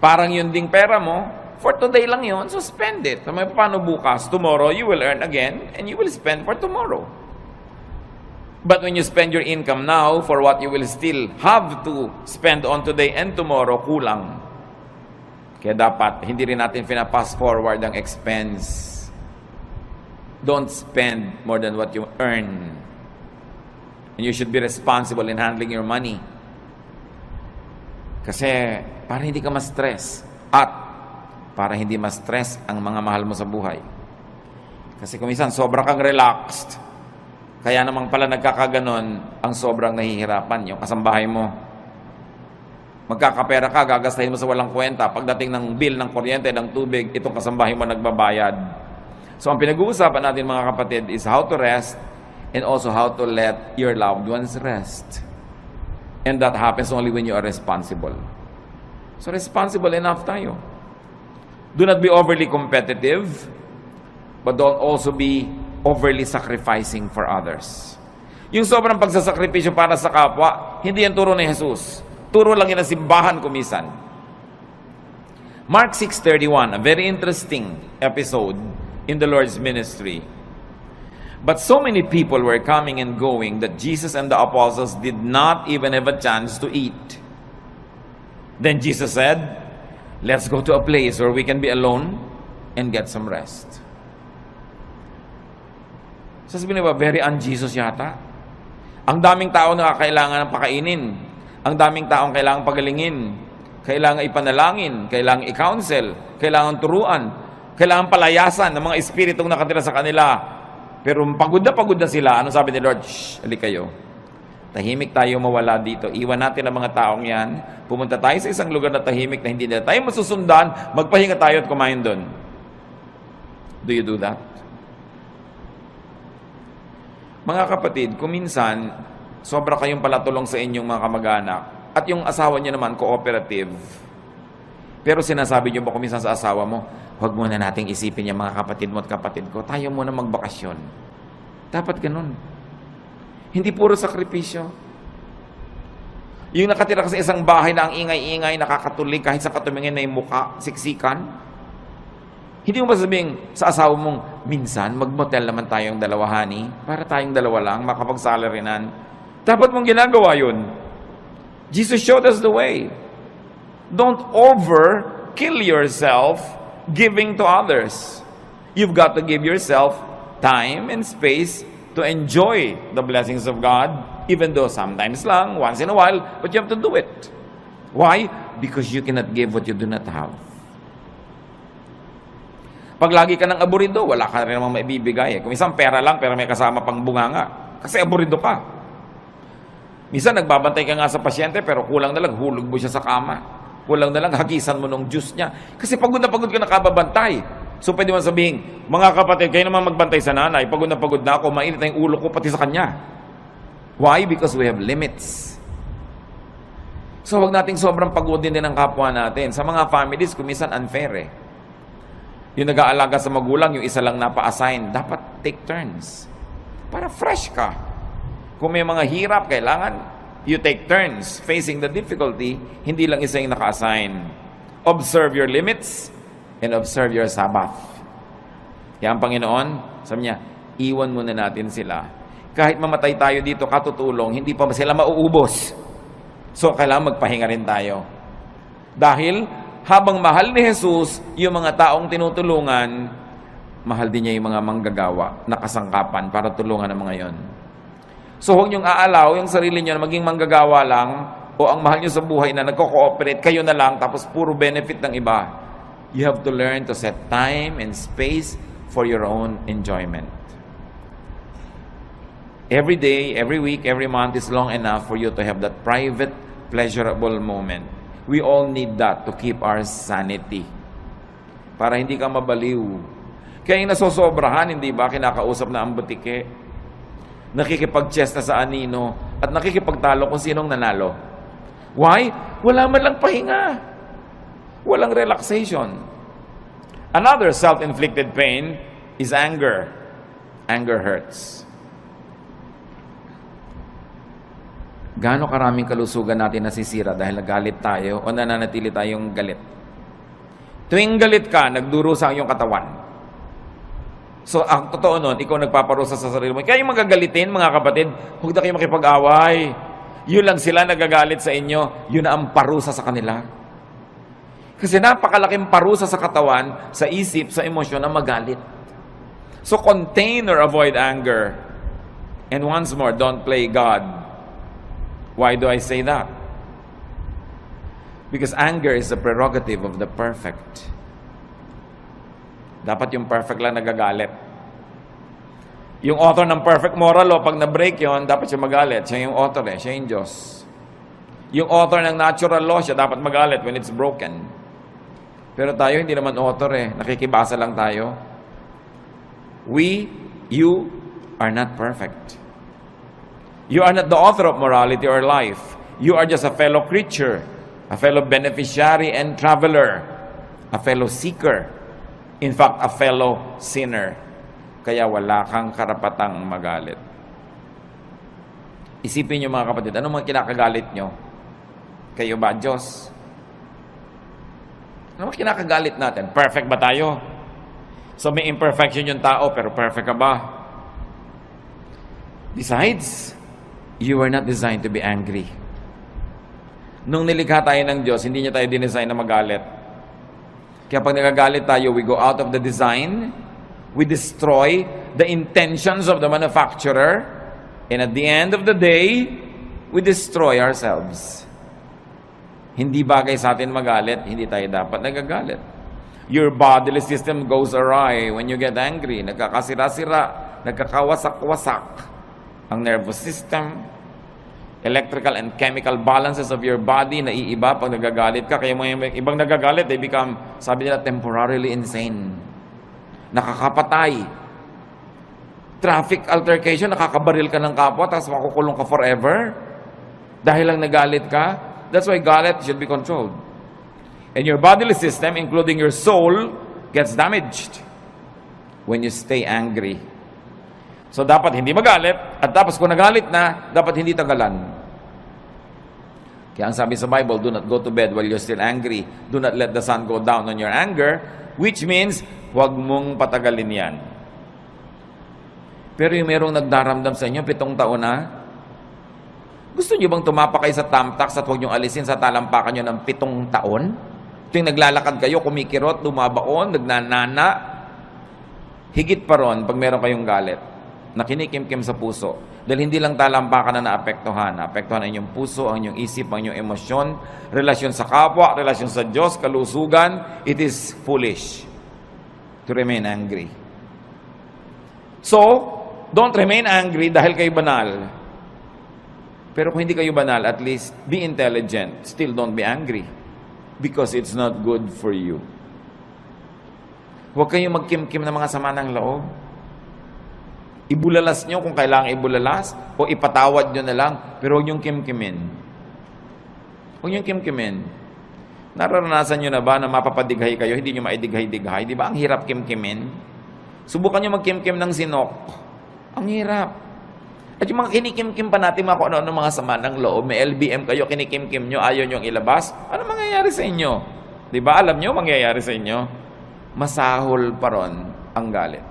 Parang yun ding pera mo, for today lang yun, so spend it. Paano bukas? Tomorrow, you will earn again and you will spend for tomorrow. But when you spend your income now for what you will still have to spend on today and tomorrow, kulang. Kaya dapat, hindi rin natin pina-pass forward ang expense. Don't spend more than what you earn. And you should be responsible in handling your money. Kasi para hindi ka ma-stress at para hindi ma-stress ang mga mahal mo sa buhay. Kasi kung minsan sobra kang relaxed, kaya namang pala nagkakaganon ang sobrang nahihirapan yung kasambahay mo. Magkakapera ka, gagastahin mo sa walang kwenta. Pagdating ng bill ng kuryente, ng tubig, itong kasambahay mo nagbabayad. So ang pinag-uusapan natin mga kapatid is how to rest and also how to let your loved ones rest. And that happens only when you are responsible. So responsible enough tayo. Do not be overly competitive, but don't also be overly sacrificing for others. Yung sobrang pagsasakripisyo para sa kapwa, hindi yan turo ni Jesus. Turo lang yan ang simbahan kumisan. Mark 6:31, a very interesting episode in the Lord's ministry. But so many people were coming and going that Jesus and the apostles did not even have a chance to eat. Then Jesus said, let's go to a place where we can be alone and get some rest. Sasabihin niyo ba, very un-Jesus yata? Ang daming tao na kailangan ng pakainin. Ang daming taong kailangan pagalingin. Kailangan ipanalangin. Kailangan i-counsel. Kailangan turuan. Kailangan palayasan ng mga espiritong nakatira sa kanila. Pero pagod na sila. Ano sabi ni Lord? Shh, halik kayo. Tahimik tayo mawala dito. Iwan natin ang mga taong yan. Pumunta tayo sa isang lugar na tahimik na hindi na tayo masusundan. Magpahinga tayo at kumain doon. Do you do that? Mga kapatid, kung minsan, sobra kayong palatulong sa inyong mga kamag-anak at yung asawa niyo naman cooperative. Pero sinasabi niyo ba kung minsan sa asawa mo, huwag muna nating isipin yung mga kapatid mo at kapatid ko. Tayo muna magbakasyon. Dapat ganun. Hindi puro sakripisyo. Yung nakatira ka sa isang bahay na ang ingay-ingay, nakakatulig kahit sa katumingin na yung muka, siksikan. Hindi mo masabihin sa asawa mong, minsan, mag-motel naman tayong dalawa, honey, para tayong dalawa lang, makapag-salarinan. Dapat mong ginagawa yun. Jesus showed us the way. Don't overkill yourself giving to others. You've got to give yourself time and space to enjoy the blessings of God, even though sometimes lang, once in a while, but you have to do it. Why? Because you cannot give what you do not have. Pag lagi ka ng aburido, wala ka rin namang maibibigay. Kung isang pera lang, pero may kasama pang bunganga. Kasi aburido ka. Minsan, nagbabantay ka nga sa pasyente, pero kulang na lang, hulog mo siya sa kama. Kulang na lang, hagisan mo ng juice niya. Kasi pagod na pagod ka nakababantay. So, pwede mo sabihin, mga kapatid, kayo naman magbantay sa nanay. Pagod na ako, mainit na yung ulo ko pati sa kanya. Why? Because we have limits. So, wag nating sobrang pagodin din ang kapwa natin. Sa mga families, kumisan unfair eh. Yung nag-aalaga sa magulang, yung isa lang napa-assign, dapat take turns. Para fresh ka. Kung may mga hirap, kailangan you take turns facing the difficulty, hindi lang isa yung naka-assign. Observe your limits and observe your Sabbath. Kaya ang Panginoon, sabi niya, iwan muna natin sila. Kahit mamatay tayo dito, katutulong, hindi pa sila mauubos. So, kailangan magpahinga rin tayo. Dahil, habang mahal ni Jesus yung mga taong tinutulungan, mahal din niya yung mga manggagawa na kasangkapan para tulungan ang mga yon. So huwag niyong aalaw yung sarili niyo na maging manggagawa lang o ang mahal niyo sa buhay na nagko-cooperate, kayo na lang tapos puro benefit ng iba. You have to learn to set time and space for your own enjoyment. Every day, every week, every month is long enough for you to have that private, pleasurable moment. We all need that to keep our sanity. Para hindi ka mabaliw. Kaya yung nasosobrahan, hindi ba, kinakausap na ang butike, nakikipag-chess na sa anino, at nakikipagtalo kung sinong nanalo. Why? Wala man lang pahinga. Walang relaxation. Another self-inflicted pain is anger. Anger hurts. Gaano karaming kalusugan natin nasisira dahil nagalit tayo o nananatili tayong galit. Tuwing galit ka, nagdurusa ang iyong katawan. So, ang totoo nun, ikaw nagpaparusa sa sarili mo. Kaya yung magagalitin, mga kapatid, huwag na kayo makipag-away. Yun lang sila nagagalit sa inyo, yun na ang parusa sa kanila. Kasi napakalaking parusa sa katawan, sa isip, sa emosyon na magalit. So, contain or avoid anger. And once more, don't play God. Why do I say that? Because anger is the prerogative of the perfect. Dapat yung perfect lang nagagalit. Yung author ng perfect moral law, pag na-break yon, dapat siya magalit. Siya yung author eh, siya yung Diyos. Yung author ng natural law, siya dapat magalit when it's broken. Pero tayo, hindi naman author eh. Nakikibasa lang tayo. You are not perfect. You are not the author of morality or life. You are just a fellow creature, a fellow beneficiary and traveler, a fellow seeker, in fact, a fellow sinner. Kaya wala kang karapatang magalit. Isipin niyo mga kapatid, ano mga kinakagalit niyo? Kayo ba, Diyos? Ano mga kinakagalit natin? Perfect ba tayo? So may imperfection yung tao, pero perfect ka ba? Besides, you were not designed to be angry. Nung nilikha tayo ng Diyos, hindi niya tayo dinesign na magalit. Kaya pag nagagalit tayo, we go out of the design, we destroy the intentions of the manufacturer, and at the end of the day, we destroy ourselves. Hindi bagay sa atin magalit, hindi tayo dapat nagagalit. Your bodily system goes awry when you get angry. Nagkakasira-sira, nagkakawasak-wasak ang nervous system, electrical and chemical balances of your body naiiba pag nagagalit ka. Kaya mga ibang nagagalit, they become, sabi nila, temporarily insane. Nakakapatay. Traffic altercation, nakakabaril ka ng kapwa, tapos makukulong ka forever. Dahil lang nagalit ka. That's why galit should be controlled. And your bodily system, including your soul, gets damaged when you stay angry. So, dapat hindi magalit, at tapos kung nagalit na, dapat hindi tagalan. Kaya ang sabi sa Bible, do not go to bed while you're still angry. Do not let the sun go down on your anger, which means, huwag mong patagalin yan. Pero yung merong nagdaramdam sa inyo, 7 taon na, gusto nyo bang tumapak kayo sa tamtax at huwag nyo alisin sa talampakan nyo ng 7 taon? Ito yung naglalakad kayo, kumikirot, lumabaon, nagnanana. Higit pa ron pag meron kayong galit na kinikim-kim sa puso. Dahil hindi lang talampakan na naapektuhan. Naapektuhan ang inyong puso, ang inyong isip, ang inyong emosyon, relasyon sa kapwa, relasyon sa Diyos, kalusugan. It is foolish to remain angry. So, don't remain angry dahil kayo banal. Pero kung hindi kayo banal, at least be intelligent. Still don't be angry. Because it's not good for you. Huwag kayong magkim-kim ng mga sama ng loob. Ibulalas nyo kung kailangan ibulalas o ipatawad nyo na lang, pero huwag niyong kimkimin. Huwag niyong kimkimin. Nararanasan nyo na ba na mapapadighay kayo, hindi nyo maidighay-dighay? Di ba? Ang hirap kimkimin. Subukan nyo magkimkim ng sinok. Ang hirap. At yung mga kinikimkim pa natin, mga kung ano mga sama ng loob, may LBM kayo, kinikimkim nyo, ayaw nyo ilabas, ano mangyayari sa inyo? Di ba? Alam nyo mangyayari sa inyo? Masahol pa ron ang galit.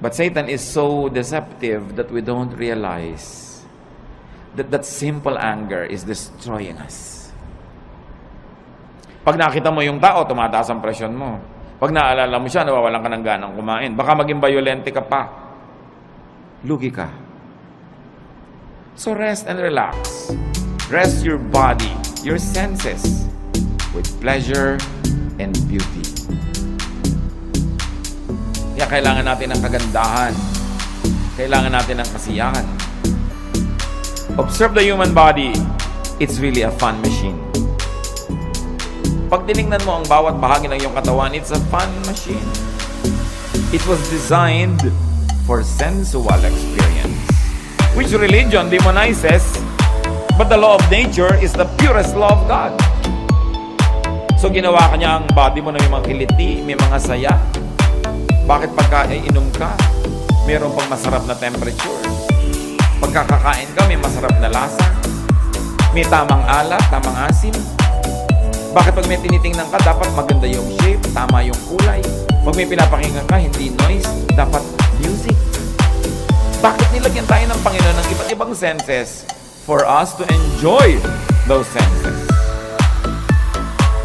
But Satan is so deceptive that we don't realize that simple anger is destroying us. Pag nakita mo yung tao, tumataas ang presyon mo. Pag naalala mo siya, nawawalan ka ng ganang kumain. Baka maging violente ka pa. Lugi ka. So rest and relax. Rest your body, your senses with pleasure and beauty. Kaya kailangan natin ng kagandahan. Kailangan natin ng kasiyahan. Observe the human body. It's really a fun machine. Pag tinignan mo ang bawat bahagi ng iyong katawan, it's a fun machine. It was designed for sensual experience, which religion demonizes, but the law of nature is the purest law of God. So ginawa ka niya ang body mo na may mga kiliti, may mga saya. Bakit pagka inom ka, mayroon pang masarap na temperature? Pagkakakain ka, may masarap na lasa? May tamang alat, tamang asim? Bakit pag may tinitingnan ka, dapat maganda yung shape, tama yung kulay? Pag may pinapakinggan ka, hindi noise, dapat music? Bakit nilagyan tayo ng Panginoon ng iba't ibang senses for us to enjoy those senses?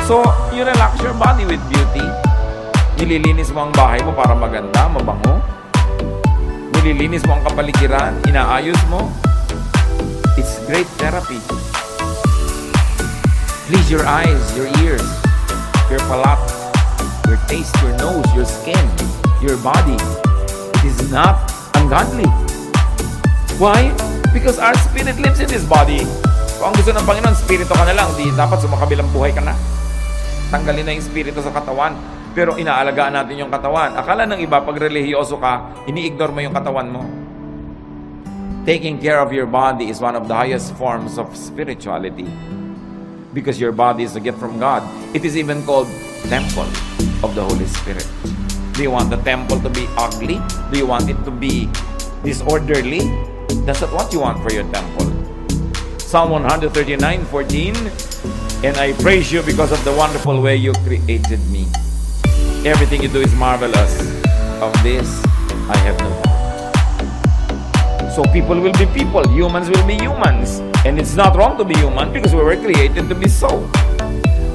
So, you relax your body with beauty. Nililinis mo ang bahay mo para maganda, mabango. Nililinis mo ang kapaligiran, inaayos mo. It's great therapy. Please your eyes, your ears, your palate, your taste, your nose, your skin, your body. It is not ungodly. Why? Because our spirit lives in this body. Kung ang gusto ng Panginoon, spirito ka na lang, di dapat sumakabilang buhay ka na. Tanggalin na yung spirito sa katawan. Pero inaalagaan natin yung katawan. Akala ng iba, pag relihiyoso ka, ini-ignore mo yung katawan mo. Taking care of your body is one of the highest forms of spirituality. Because your body is a gift from God. It is even called temple of the Holy Spirit. Do you want the temple to be ugly? Do you want it to be disorderly? That's not what you want for your temple. Psalm 139:14, and I praise you because of the wonderful way you created me. Everything you do is marvelous. Of this, I have no doubt. So people will be people, humans will be humans. And it's not wrong to be human because we were created to be so.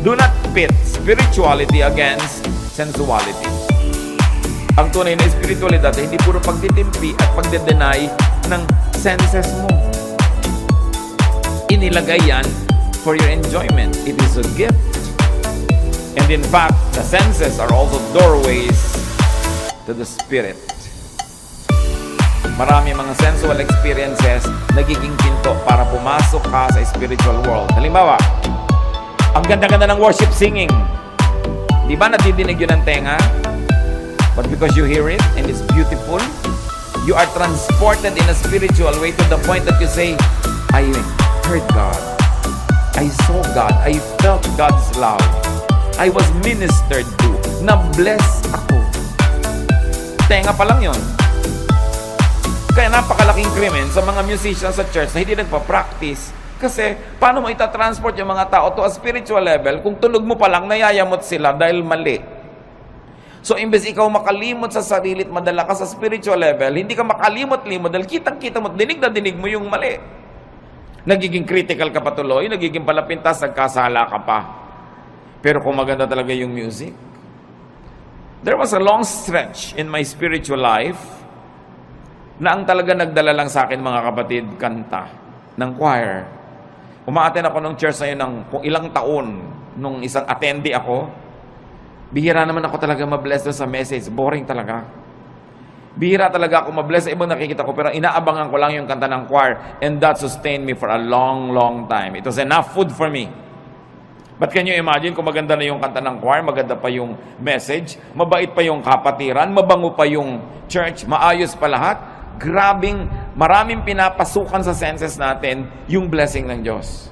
Do not pit spirituality against sensuality. Ang tunay na spiritualidad ay hindi puro pagtitimpi at pagde-deny ng senses mo. Inilagay yan for your enjoyment. It is a gift. And in fact, the senses are also doorways to the spirit. Marami mga sensual experiences nagiging pinto para pumasok ka sa spiritual world. Halimbawa, ang ganda-ganda ng worship singing. Di ba nadidinig yun ng tenga? But because you hear it and it's beautiful, you are transported in a spiritual way to the point that you say, I heard God. I saw God. I felt God's love. I was ministered to. Na-bless ako. Tenga pa lang yun. Kaya napakalaking krimen sa mga musicians sa church na hindi nagpa-practice. Kasi paano mo itatransport yung mga tao to a spiritual level kung tulog mo pa lang nayayamot sila dahil mali. So imbes ikaw makalimot sa sarili at madala ka sa spiritual level, hindi ka makalimot-limot dahil kitang-kita mo, dinig na dinig mo yung mali. Nagiging critical ka pa tuloy, nagiging palapintas, nagkasala ka pa. Pero kung maganda talaga yung music. There was a long stretch in my spiritual life na ang talaga nagdala lang sa akin, mga kapatid, kanta ng choir. Umaattend ako ng church na yun ng kung ilang taon nung isang attendee ako. Bihira naman ako talaga mabless doon sa message. Boring talaga. Bihira talaga ako mabless sa ibang nakikita ko, pero inaabangan ko lang yung kanta ng choir, and that sustained me for a long, long time. It was enough food for me. But can you imagine kung maganda na yung kanta ng choir, maganda pa yung message, mabait pa yung kapatiran, mabango pa yung church, maayos pa lahat? Grabing, maraming pinapasukan sa senses natin yung blessing ng Diyos.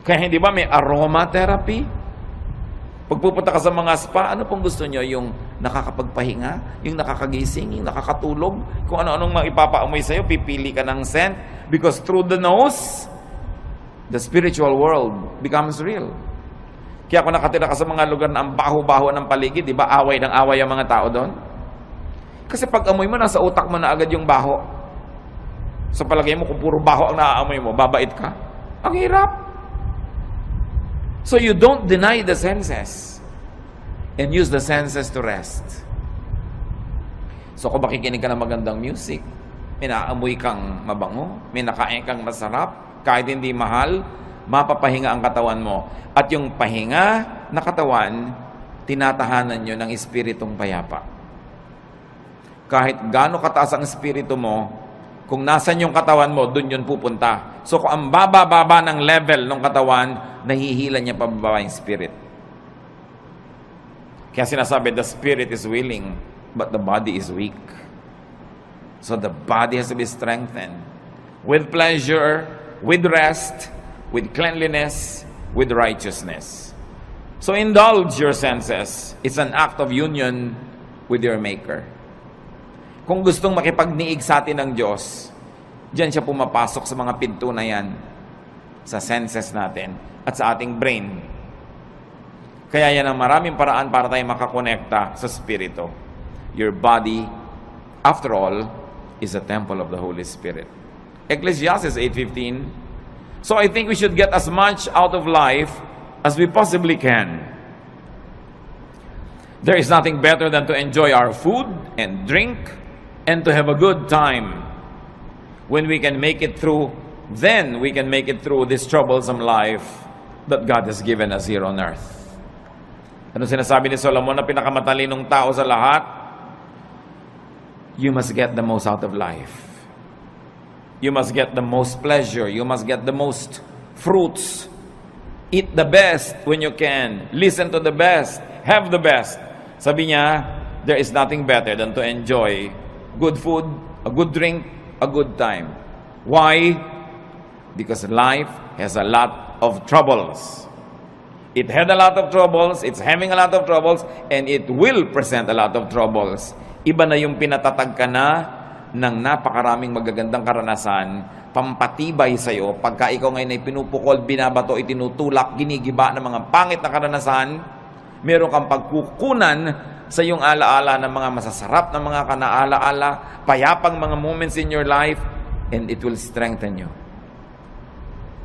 Kaya hindi ba may aromatherapy? Pagpupunta ka sa mga spa, ano pong gusto nyo? Yung nakakapagpahinga, yung nakakagising, yung nakakatulog, kung ano-anong maipapaamoy sa'yo, pipili ka ng scent. Because through the nose, the spiritual world becomes real. Kaya kung nakatira ka sa mga lugar na ang baho-baho ng paligid, di ba away ng away ang mga tao doon? Kasi pag amoy mo, nasa utak mo na agad yung baho. Sa palagay mo, kung puro baho ang naaamoy mo, babait ka? Ang hirap. So you don't deny the senses and use the senses to rest. So kung makikinig ka ng magandang music, may naamoy kang mabango, may nakain kang masarap, kahit hindi mahal, mapapahinga ang katawan mo. At yung pahinga na katawan, tinatahanan nyo ng espiritong payapa. Kahit gaano kataas ang espiritu mo, kung nasan yung katawan mo, dun yun pupunta. So kung ang baba-baba ng level ng katawan, nahihila niya pababa yung spirit. Kaya sinasabi, the spirit is willing, but the body is weak. So the body has to be strengthened. With pleasure, with rest, with cleanliness, with righteousness. So indulge your senses. It's an act of union with your Maker. Kung gustong makipagniig sa atin ng Diyos, diyan siya pumapasok sa mga pinto na yan, sa senses natin at sa ating brain. Kaya yan ang maraming paraan para tayo makakonekta sa Spirito. Your body, after all, is a temple of the Holy Spirit. Ecclesiastes 8:15. So I think we should get as much out of life as we possibly can. There is nothing better than to enjoy our food and drink and to have a good time. When we can make it through, then we can make it through this troublesome life that God has given us here on earth. Ano sinasabi ni Solomon na pinakamatalinong tao sa lahat? You must get the most out of life. You must get the most pleasure. You must get the most fruits. Eat the best when you can. Listen to the best. Have the best. Sabi niya, there is nothing better than to enjoy good food, a good drink, a good time. Why? Because life has a lot of troubles. It had a lot of troubles, it's having a lot of troubles, and it will present a lot of troubles. Iba na yung pinatatag ka na ng napakaraming magagandang karanasan, pampatibay sa'yo, pagka ikaw ngayon ay pinupukol, binabato, itinutulak, ginigiba ng mga pangit na karanasan, meron kang pagkukunan sa iyong alaala ng mga masasarap na mga kanaalaala, payapang mga moments in your life, and it will strengthen you.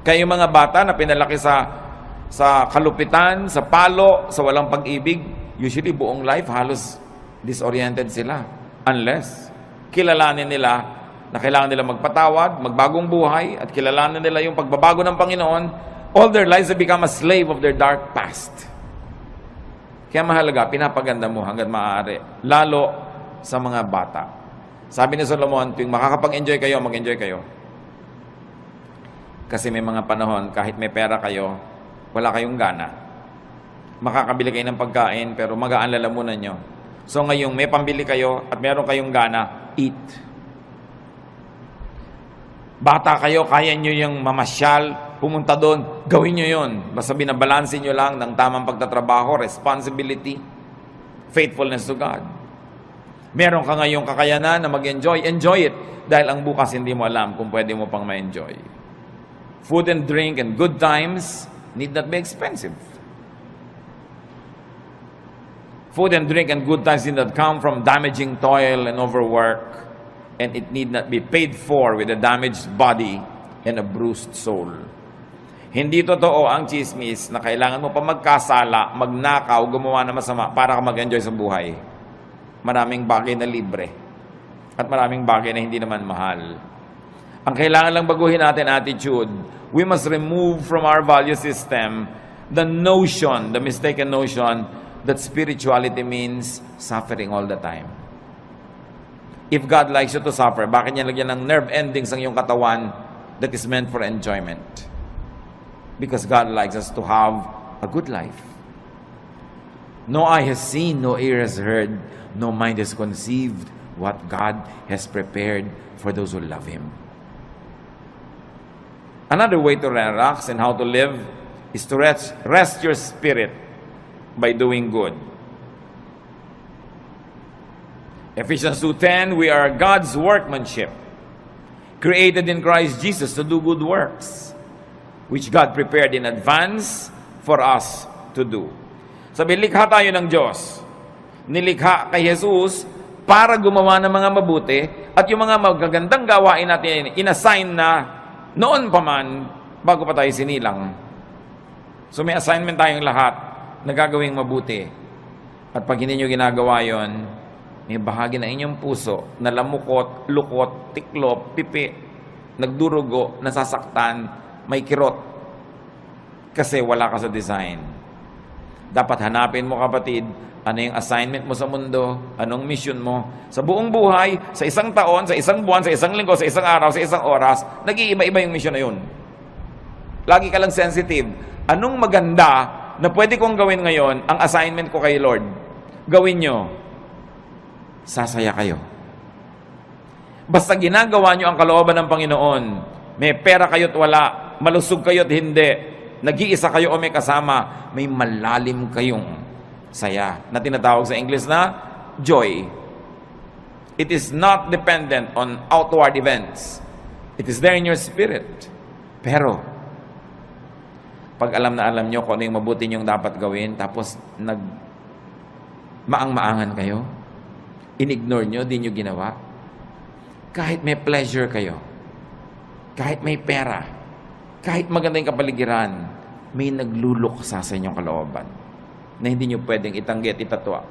Kayo mga bata na pinalaki sa kalupitan, sa palo, sa walang pag-ibig, usually buong life halos disoriented sila. Unless kilalanin nila na kailangan nila magpatawad, magbagong buhay, at kilalanin nila yung pagbabago ng Panginoon, all their lives they become a slave of their dark past. Kaya mahalaga, pinapaganda mo hanggat maaari, lalo sa mga bata. Sabi ni Solomon, tuwing makakapag-enjoy kayo, mag-enjoy kayo. Kasi may mga panahon, kahit may pera kayo, wala kayong gana. Makakabili kayo ng pagkain, pero magaan lalamunan nyo. So ngayong may pambili kayo at meron kayong gana, eat. Bata kayo, kaya nyo yung mamasyal, pumunta doon, gawin nyo yun. Basta binabalansin nyo lang ng tamang pagtatrabaho, responsibility, faithfulness to God. Meron ka ngayong kakayanan na mag-enjoy, enjoy it. Dahil ang bukas hindi mo alam kung pwede mo pang ma-enjoy. Food and drink and good times need not be expensive. Food and drink and good times need not come from damaging toil and overwork. And it need not be paid for with a damaged body and a bruised soul. Hindi totoo ang chismis na kailangan mo pa magkasala, magnakaw, gumawa na masama para ka mag-enjoy sa buhay. Maraming bagay na libre at maraming bagay na hindi naman mahal. Ang kailangan lang baguhin natin attitude. We must remove from our value system the notion, the mistaken notion that spirituality means suffering all the time. If God likes you to suffer, bakit niya lagyan ng nerve endings ang iyong katawan that is meant for enjoyment? Because God likes us to have a good life. No eye has seen, no ear has heard, no mind has conceived what God has prepared for those who love Him. Another way to relax and how to live is to rest your spirit by doing good. Ephesians 2:10, we are God's workmanship, created in Christ Jesus to do good works, which God prepared in advance for us to do. Sabi, likha tayo ng Diyos. Nilikha kay Jesus para gumawa ng mga mabuti at yung mga magagandang gawain natin, inassign na noon pa man, bago pa tayo sinilang. So may assignment tayong lahat na gagawing mabuti. At pag hindi nyo ginagawa yon, may bahagi na inyong puso na lamukot, lukot, tiklop, pipi, nagdurugo, nasasaktan, may kirot. Kasi wala ka sa design. Dapat hanapin mo, kapatid, ano yung assignment mo sa mundo, anong mission mo. Sa buong buhay, sa isang taon, sa isang buwan, sa isang linggo, sa isang araw, sa isang oras, nag-iiba-iba yung mission na yun. Lagi ka lang sensitive. Anong maganda na pwede kong gawin ngayon, ang assignment ko kay Lord? Gawin nyo. Sasaya kayo. Basta ginagawa nyo ang kalooban ng Panginoon, may pera kayo't wala, malusog kayo't hindi, nag-iisa kayo o may kasama, may malalim kayong saya na tinatawag sa English na joy. It is not dependent on outward events. It is there in your spirit. Pero, pag alam na alam nyo kung ano yung mabuti nyong dapat gawin, tapos maang-maangan kayo, in-ignore nyo, di nyo ginawa, kahit may pleasure kayo, kahit may pera, kahit maganda yung kapaligiran, may nagluluksa sa inyong kalooban na hindi nyo pwedeng itanggi at itatwa.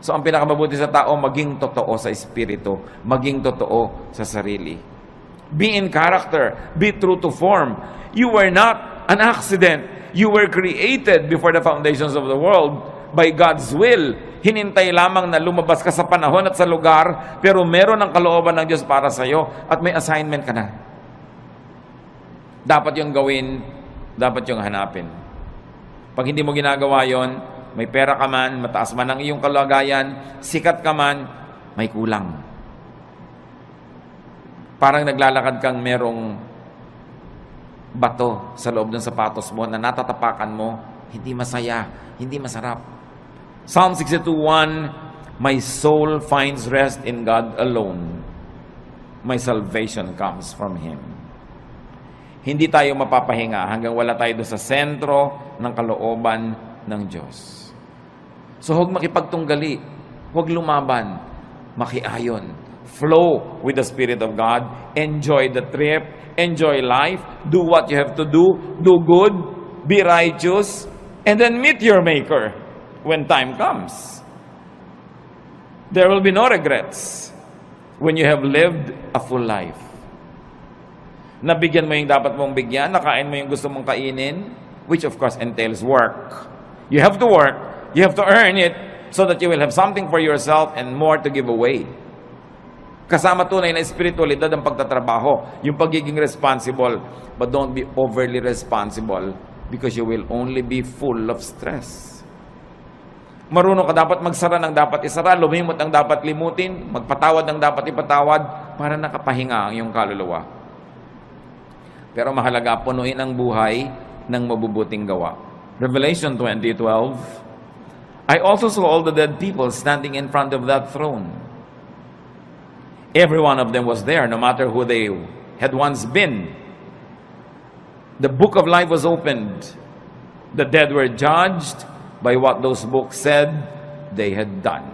So, ang pinakamabuti sa tao, maging totoo sa espiritu, maging totoo sa sarili. Be in character, be true to form. You were not an accident. You were created before the foundations of the world by God's will. Hinintay lamang na lumabas ka sa panahon at sa lugar, pero meron ang kalooban ng Diyos para sa iyo at may assignment ka na. Dapat yung gawin, dapat yung hanapin. Pag hindi mo ginagawa yon, may pera ka man, mataas man ang iyong kalagayan, sikat ka man, may kulang. Parang naglalakad kang merong bato sa loob ng sapatos mo na natatapakan mo, hindi masaya, hindi masarap. Psalm 62:1, my soul finds rest in God alone. My salvation comes from Him. Hindi tayo mapapahinga hanggang wala tayo doon sa sentro ng kalooban ng Diyos. So huwag makipagtunggali, huwag lumaban, makiayon. Flow with the Spirit of God, enjoy the trip, enjoy life, do what you have to do good, be righteous, and then meet your Maker when time comes. There will be no regrets when you have lived a full life. Nabigyan mo yung dapat mong bigyan, nakain mo yung gusto mong kainin, which of course entails work. You have to work, you have to earn it, so that you will have something for yourself and more to give away. Kasama tunay na espiritualidad ang pagtatrabaho, yung pagiging responsible, but don't be overly responsible because you will only be full of stress. Marunong ka dapat magsara ng dapat isara, lumimot ang dapat limutin, magpatawad ng dapat ipatawad para nakapahinga ang iyong kaluluwa. Pero mahalaga, punuin ang buhay ng mabubuting gawa. Revelation 20:12, I also saw all the dead people standing in front of that throne. Every one of them was there, no matter who they had once been. The book of life was opened. The dead were judged by what those books said they had done.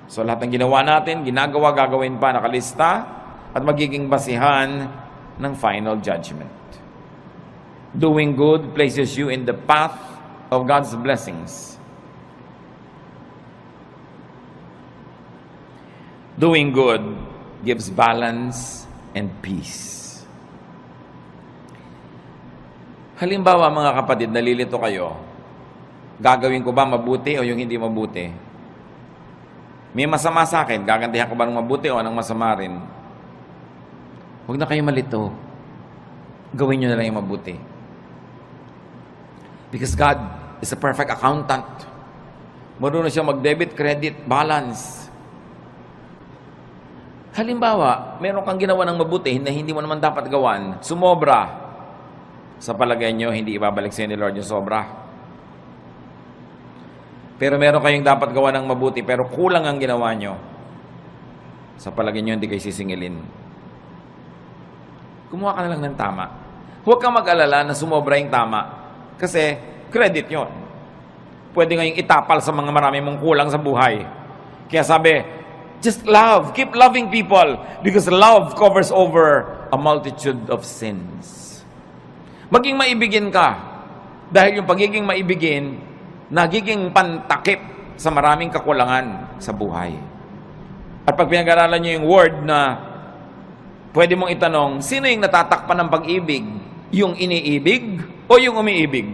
So lahat ng ginawa natin, ginagawa, gagawin pa, nakalista, at magiging basihan ng final judgment. Doing good places you in the path of God's blessings. Doing good gives balance and peace. Halimbawa mga kapatid, nalilito kayo, gagawin ko ba mabuti o yung hindi mabuti? May masama sa akin, gagantihan ko ba ng mabuti o ng masama rin? Huwag na kayo malito. Gawin nyo na lang yung mabuti. Because God is a perfect accountant. Marunong siya mag-debit, credit, balance. Halimbawa, meron kang ginawa ng mabuti na hindi mo naman dapat gawan, sumobra. Sa palagay nyo, hindi ibabalik sa ni Lord yung sobra. Pero meron kayong dapat gawa ng mabuti, pero kulang ang ginawa nyo. Sa palagay nyo, hindi kayo sisingilin. Kumuha ka na lang ng tama. Huwag kang mag-alala na sumobra yung tama. Kasi, credit yon. Pwede ngayong itapal sa mga marami mong kulang sa buhay. Kaya sabi, just love. Keep loving people because love covers over a multitude of sins. Maging maibigin ka dahil yung pagiging maibigin nagiging pantakip sa maraming kakulangan sa buhay. At pag pinag-aralan nyo yung word na pwede mong itanong, sino yung natatakpan ng pag-ibig? Yung iniibig o yung umiibig?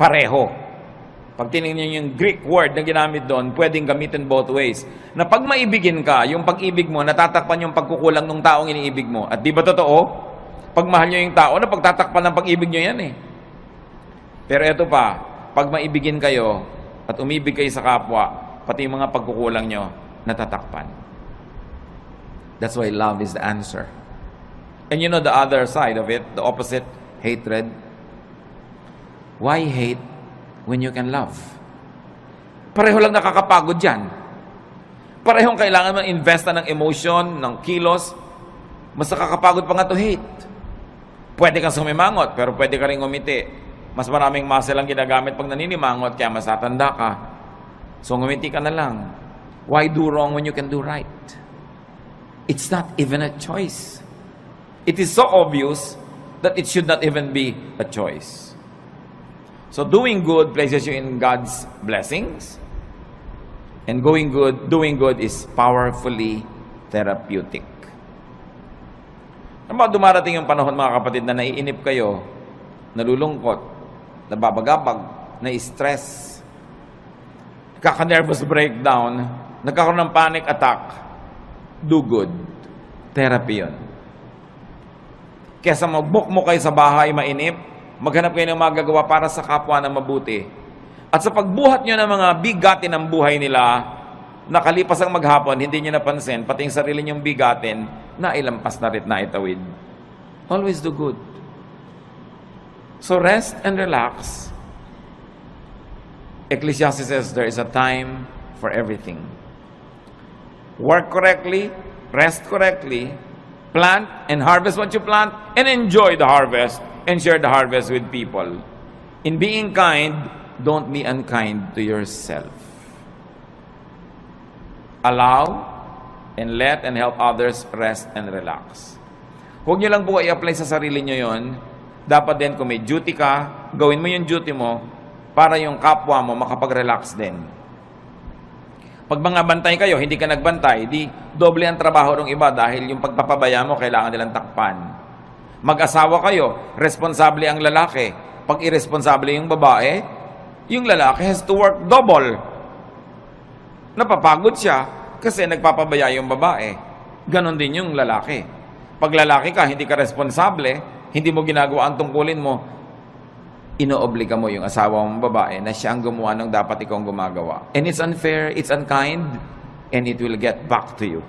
Pareho. Pag tinignan nyo yung Greek word na ginamit doon, pwedeng gamitin both ways. Na pag maibigin ka, yung pag-ibig mo, natatakpan yung pagkukulang ng taong iniibig mo. At di ba totoo? Pag mahal nyo yung tao, pagtatakpan ng pag-ibig nyo yan eh. Pero eto pa, pag maibigin kayo at umibig kayo sa kapwa, pati yung mga pagkukulang nyo, natatakpan. That's why love is the answer. And you know the other side of it, the opposite, hatred. Why hate when you can love? Pareho lang nakakapagod yan. Parehong kailangan mo invest ng emotion, ng kilos. Mas nakakapagod pa nga to hate. Pwede kang sumimangot, pero pwede ka rin ngumiti. Mas maraming muscle ang ginagamit pag naninimangot, kaya mas tatanda ka. So ngumiti ka na lang. Why do wrong when you can do right? It's not even a choice. It is so obvious that it should not even be a choice. So doing good places you in God's blessings. And doing good is powerfully therapeutic. Ano ba dumarating yung panahon mga kapatid na naiinip kayo, nalulungkot, nababagabag, na-stress, kaka-nervous breakdown, nagkakaroon ng panic attack, do good. Therapy yun. Kesa mag-book mo kayo sa bahay, mainip, maghanap kayo ng magagawa para sa kapwa na mabuti. At sa pagbuhat nyo ng mga bigatin ng buhay nila, nakalipas ang maghapon, hindi nyo napansin, pati yung sarili nyong bigatin, nailampas na rin na itawid. Always do good. So rest and relax. Ecclesiastes says there is a time for everything. Work correctly, rest correctly, plant and harvest what you plant, and enjoy the harvest and share the harvest with people. In being kind, don't be unkind to yourself. Allow and let and help others rest and relax. Huwag nyo lang po i-apply sa sarili nyo yon. Dapat din kung may duty ka, gawin mo yung duty mo para yung kapwa mo makapag-relax din. Pag mga bantay kayo, hindi ka nagbantay, di doble ang trabaho ng iba dahil yung pagpapabaya mo, kailangan nilang takpan. Mag-asawa kayo, responsable ang lalaki. Pag irresponsable yung babae, yung lalaki has to work double. Napapagod siya kasi nagpapabaya yung babae. Ganon din yung lalaki. Pag lalaki ka, hindi ka responsable, hindi mo ginagawa ang tungkulin mo, inoobliga mo yung asawa mong babae na siya ang gumawa ng dapat ikaw gumagawa. And it's unfair, it's unkind, and it will get back to you.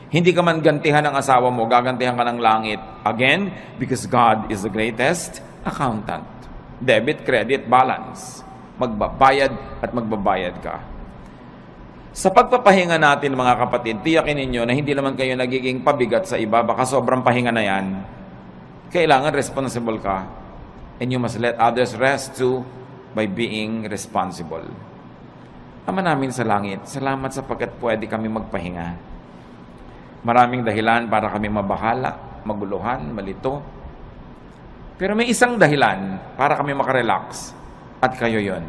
Hindi ka man gantihan ng asawa mo, gagantihan ka ng langit. Again, because God is the greatest accountant. Debit, credit, balance. Magbabayad at magbabayad ka. Sa pagpapahinga natin, mga kapatid, tiyakin ninyo na hindi naman kayo nagiging pabigat sa iba, baka sobrang pahinga na yan. Kailangan responsible ka. And you must let others rest too by being responsible. Ama namin sa langit, salamat sapagkat pwede kami magpahinga. Maraming dahilan para kami mabahala, maguluhan, malito. Pero may isang dahilan para kami makarelax. At kayo yon.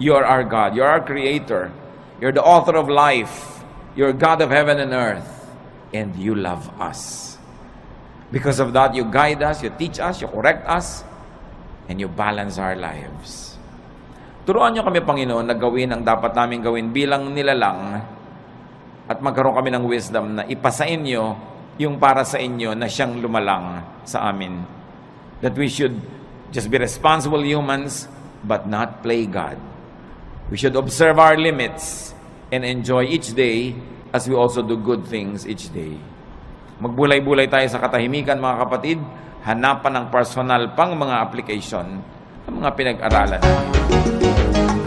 You are our God. You are our Creator. You're the author of life. You're God of heaven and earth. And you love us. Because of that, you guide us, you teach us, you correct us, and you balance our lives. Turuan niyo kami, Panginoon, na gawin ang dapat namin gawin bilang nilalang at magkaroon kami ng wisdom na ipasa inyo yung para sa inyo na siyang lumalang sa amin. That we should just be responsible humans but not play God. We should observe our limits and enjoy each day as we also do good things each day. Magbulay-bulay tayo sa katahimikan, mga kapatid. Hanapan ng personal pang mga application ang mga pinag-aralan natin.